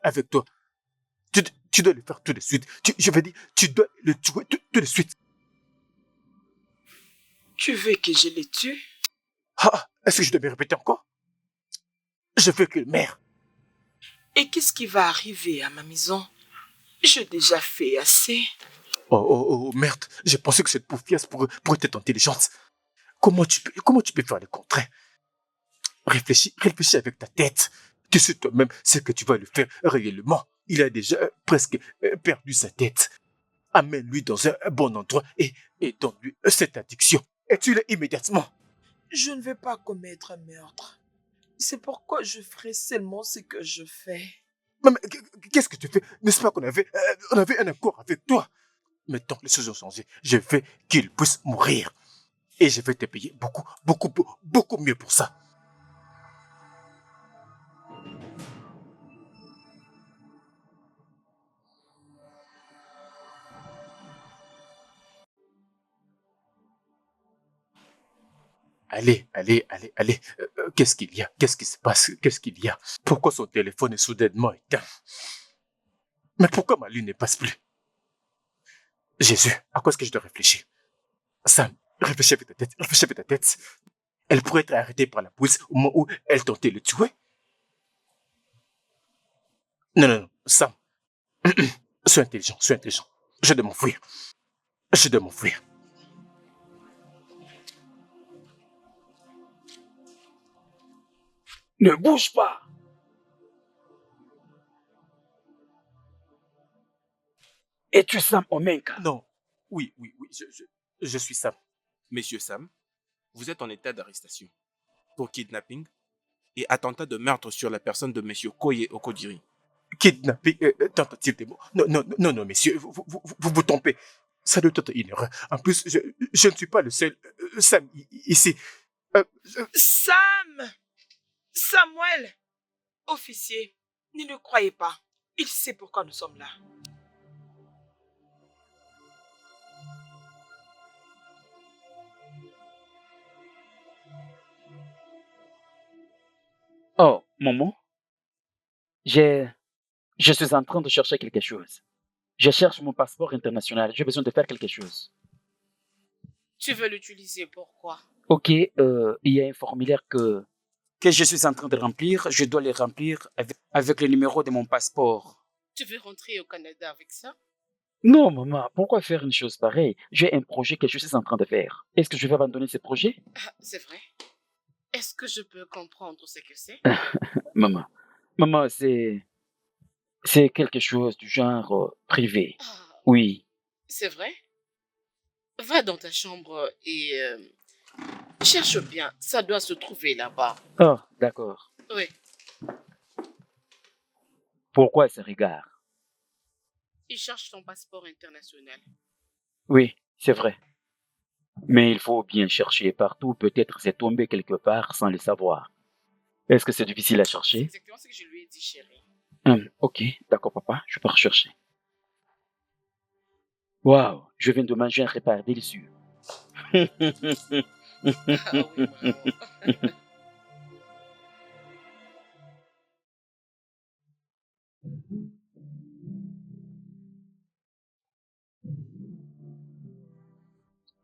avec toi. Tu dois le faire tout de suite. Je veux dire, tu dois le tuer tout de suite. Tu veux que je le tue? Ah, est-ce que je dois me répéter encore? Je veux qu'il meure. Et qu'est-ce qui va arriver à ma maison? J'ai déjà fait assez. Oh, merde. J'ai pensé que cette pauvre pourrait être intelligente. Comment tu peux faire le contraire? Réfléchis avec ta tête. Tu sais toi-même ce que tu vas lui faire réellement. Il a déjà presque perdu sa tête. Amène-lui dans un bon endroit et donne-lui cette addiction. Et tue-le immédiatement. Je ne vais pas commettre un meurtre. C'est pourquoi je ferai seulement ce que je fais. Mais qu'est-ce que tu fais? N'est-ce pas qu'on avait un accord avec toi? Maintenant, les choses ont changé. Je veux qu'il puisse mourir. Et je vais te payer beaucoup mieux pour ça. Allez. Qu'est-ce qu'il y a? Qu'est-ce qui se passe? Qu'est-ce qu'il y a? Pourquoi son téléphone est soudainement éteint? Mais pourquoi ma lune ne passe plus? Jésus, à quoi est-ce que je dois réfléchir? Sam, réfléchis avec ta tête. Elle pourrait être arrêtée par la police au moment où elle tentait de le tuer. Non, Sam. Sois intelligent. Je dois m'enfuir. Ne bouge pas. Es-tu Sam Omenka? Non. Oui, je suis Sam. Monsieur Sam, vous êtes en état d'arrestation pour kidnapping et attentat de meurtre sur la personne de monsieur Koye Okodiri. Kidnapping, tentative de mort. Non, messieurs, vous trompez. Ça doit être une erreur. En plus, je ne suis pas le seul Sam ici. Sam! Samuel! Officier, ne le croyez pas. Il sait pourquoi nous sommes là. Oh, maman, je suis en train de chercher quelque chose. Je cherche mon passeport international. J'ai besoin de faire quelque chose. Tu veux l'utiliser pourquoi? Ok, il y a un formulaire que je suis en train de remplir. Je dois le remplir avec le numéro de mon passeport. Tu veux rentrer au Canada avec ça? Non, maman, pourquoi faire une chose pareille? J'ai un projet que je suis en train de faire. Est-ce que je vais abandonner ce projet? C'est vrai. Est-ce que je peux comprendre ce que c'est? Maman, c'est quelque chose du genre privé. Oui. C'est vrai? Va dans ta chambre et cherche bien. Ça doit se trouver là-bas. Oh, d'accord. Oui. Pourquoi ce regard? Il cherche ton passeport international. Oui, c'est vrai. Mais il faut bien chercher partout. Peut-être c'est tombé quelque part sans le savoir. Est-ce que c'est difficile à C'est chercher? exactement ce que je lui ai dit, chérie. Ok, d'accord, papa. Je peux rechercher. Waouh, je viens de manger un repas délicieux. Ah oui, vraiment.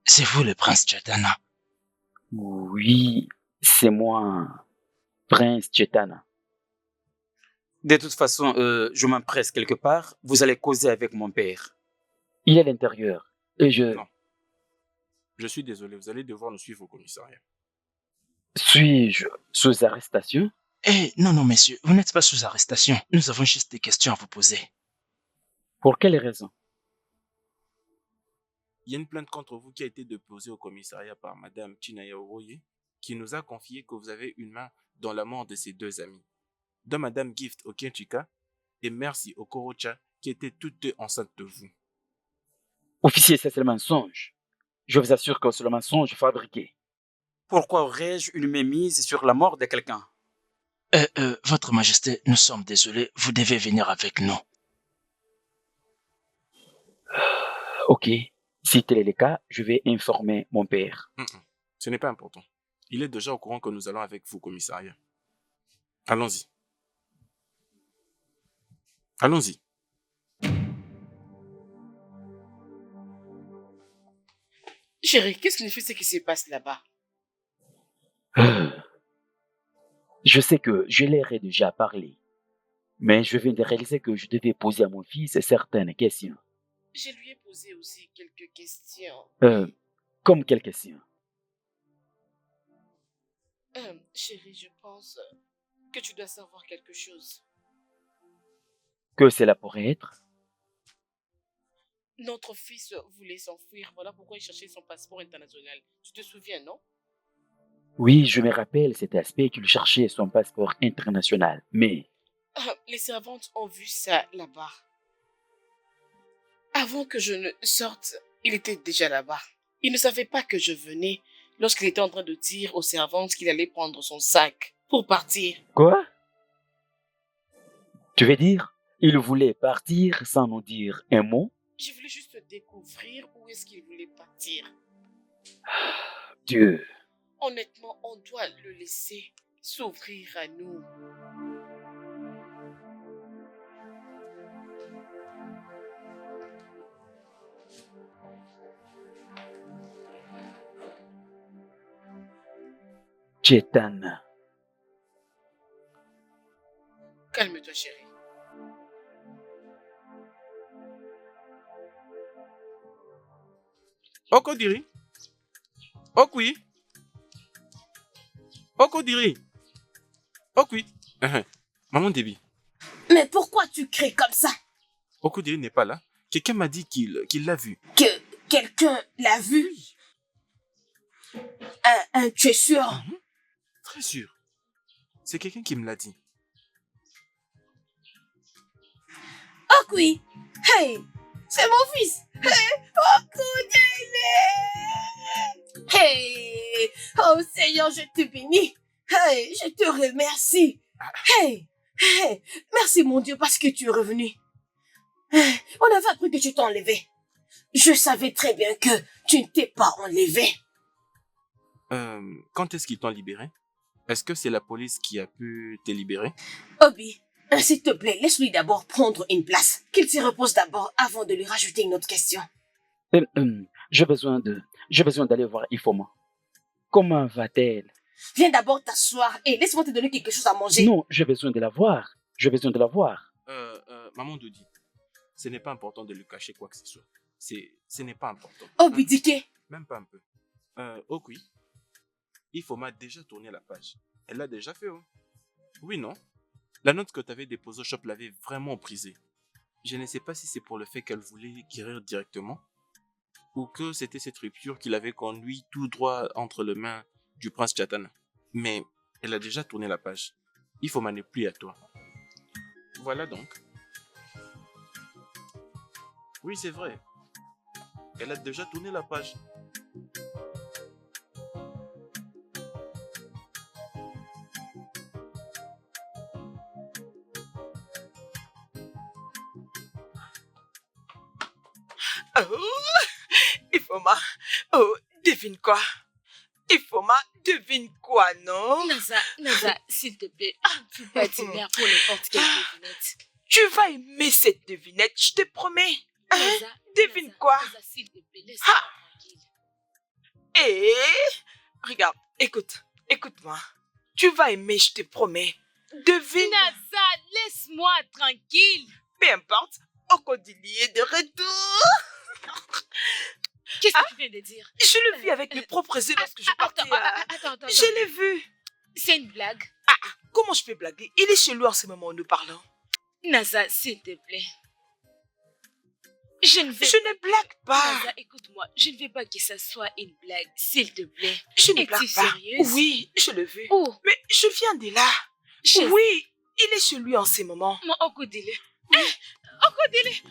C'est vous le prince Chaitana. Oui, c'est moi, Prince Chetana. De toute façon, je m'empresse quelque part. Vous allez causer avec mon père. Il est à l'intérieur. Et je Non. Je suis désolé, vous allez devoir nous suivre au commissariat. suis-je sous arrestation? Eh, non, messieurs, vous n'êtes pas sous arrestation. Nous avons juste des questions à vous poser. Pour quelle raison? Il y a une plainte contre vous qui a été déposée au commissariat par Madame Chinaya Oroye, qui nous a confié que vous avez une main dans la mort de ses deux amies, dont Madame Gift Okenchika et Merci Okorocha, qui étaient toutes deux enceintes de vous. Officier, c'est le mensonge. Je vous assure que c'est le mensonge fabriqué. Pourquoi aurais-je une mémise sur la mort de quelqu'un? Votre Majesté, nous sommes désolés. Vous devez venir avec nous. Ok, si tel est le cas, je vais informer mon père. Ce n'est pas important. Il est déjà au courant que nous allons avec vous au commissariat. Allons-y. Allons-y. Chérie, qu'est-ce qui fait ce qui se passe là-bas? Je sais que je leur ai déjà parlé, mais je viens de réaliser que je devais poser à mon fils certaines questions. Je lui ai posé aussi quelques questions. Comme quelles questions? Chérie, je pense que tu dois savoir quelque chose. Que cela pourrait être? Notre fils voulait s'enfuir, voilà pourquoi il cherchait son passeport international. Tu te souviens, non? Oui, je me rappelle cet aspect qu'il cherchait son passeport international, mais... Les servantes ont vu ça là-bas. Avant que je ne sorte, il était déjà là-bas. Il ne savait pas que je venais lorsqu'il était en train de dire aux servantes qu'il allait prendre son sac pour partir. Quoi? Tu veux dire, il voulait partir sans nous dire un mot? Je voulais juste découvrir où est-ce qu'il voulait partir. Dieu. Honnêtement, on doit le laisser s'ouvrir à nous. Chetana. Calme-toi, chérie. Okodiri. Okwi. Okodiri. Okwi. Maman Debbie. Mais pourquoi tu cries comme ça? Okodiri n'est pas là. Quelqu'un m'a dit qu'il l'a vu. Que quelqu'un l'a vu? Tu es sûr? Très sûr. C'est quelqu'un qui me l'a dit. Oh oui! Hey! C'est mon fils! Hey! Oh, hey! Oh Seigneur, je te bénis! Hey! Je te remercie! Hey! Hey! Merci mon Dieu parce que tu es revenu. Hey, on avait appris que tu t'es enlevé. Je savais très bien que tu ne t'es pas enlevé. Quand est-ce qu'ils t'ont libéré? Est-ce que c'est la police qui a pu te libérer? Obi, s'il te plaît, laisse-lui d'abord prendre une place. Qu'il se repose d'abord avant de lui rajouter une autre question. J'ai besoin d'aller voir Ifoma. Comment va-t-elle? Viens d'abord t'asseoir et laisse-moi te donner quelque chose à manger. Non, j'ai besoin de la voir. Maman Dodi, ce n'est pas important de lui cacher quoi que ce soit. Ce n'est pas important. Obi Dike. Même pas un peu. Ok. Ifoma a déjà tourné la page. Elle l'a déjà fait, oh. Oui, non? La note que tu avais déposée au shop l'avait vraiment brisée. Je ne sais pas si c'est pour le fait qu'elle voulait guérir directement ou que c'était cette rupture qui l'avait conduit tout droit entre les mains du prince Chatana. Mais elle a déjà tourné la page. Ifoma n'est plus à toi. Voilà donc. Oui, c'est vrai. Elle a déjà tourné la page. Oh, Ifoma, oh, devine quoi? Ifoma, devine quoi, non? Naza, s'il te plaît, tu peux pas dire merde pour n'importe quelle devinette. Tu vas aimer cette devinette, je te promets. Naza, devine quoi? Naza, s'il te plaît, laisse-moi tranquille. Et regarde, écoute-moi. Tu vas aimer, je te promets. Devine. Naza, laisse-moi tranquille. Peu importe, Okodili est de retour. Qu'est-ce que tu viens de dire? Je le vis avec mes propres yeux lorsque je partais. Attends. Je l'ai vu. C'est une blague. Comment je peux blaguer? Il est chez lui en ce moment où nous parlons. Naza, s'il te plaît. Je ne blague pas. Naza, écoute-moi, je ne veux pas que ça soit une blague, s'il te plaît. Je ne blague pas. Sérieuse? Oui, je le veux. Oh. Mais je viens de là. Oui, il est chez lui en ce moment. Mon Okodile. Okodile.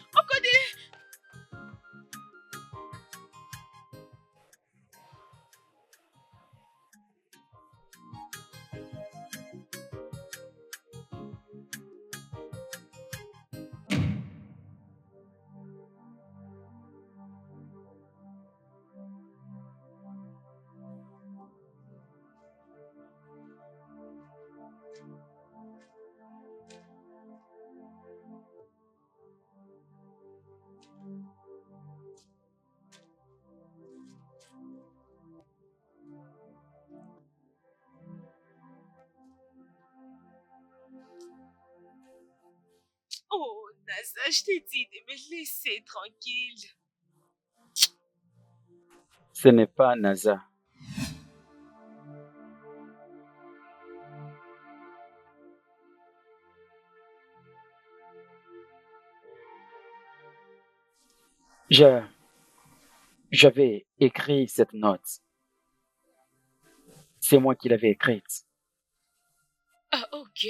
Oh, Naza, je t'ai dit de me laisser tranquille. Ce n'est pas Naza. J'avais écrit cette note. C'est moi qui l'avais écrite. Ah, ok.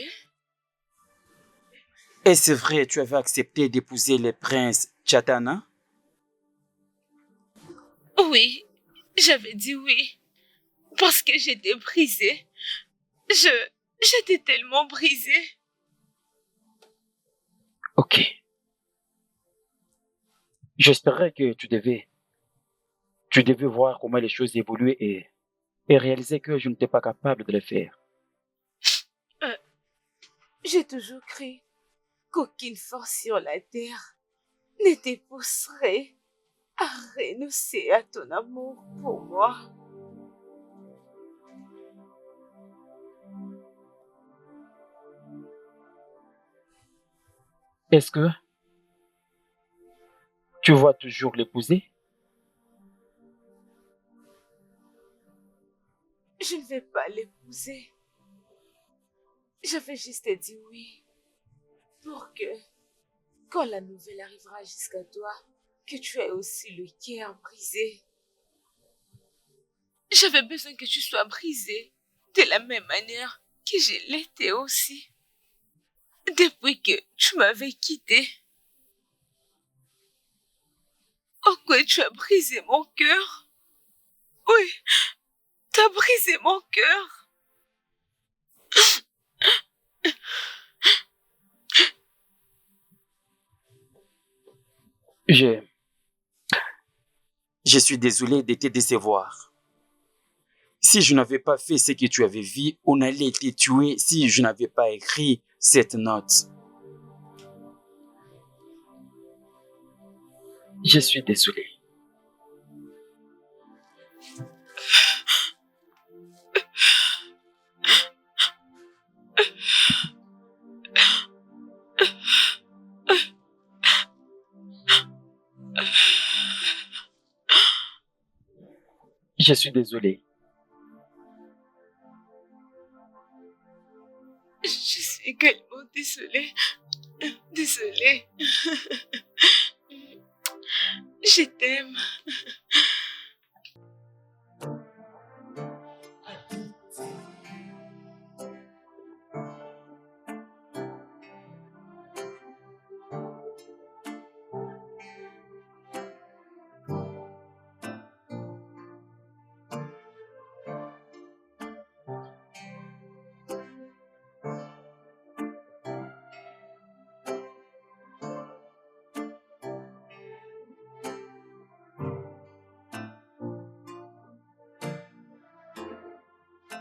Et c'est vrai, tu avais accepté d'épouser le prince Chatana? Oui, j'avais dit oui. Parce que j'étais brisée. J'étais tellement brisée. Ok. J'espérais que tu devais voir comment les choses évoluaient et réaliser que je n'étais pas capable de le faire. J'ai toujours cru qu'aucune force sur la terre ne te pousserait à renoncer à ton amour pour moi. Est-ce que tu vas toujours l'épouser? Je ne vais pas l'épouser. Je vais juste dire oui pour que quand la nouvelle arrivera jusqu'à toi, que tu aies aussi le cœur brisé. J'avais besoin que tu sois brisé de la même manière que je l'étais aussi. Depuis que tu m'avais quitté. Oh, quoi, tu as brisé mon cœur. Oui, tu as brisé mon cœur. Je suis désolé de te décevoir. Si je n'avais pas fait ce que tu avais vu, on allait te tuer si je n'avais pas écrit cette note. Je suis désolé. Je suis désolé. Je suis également désolée. Désolée. Je t'aime.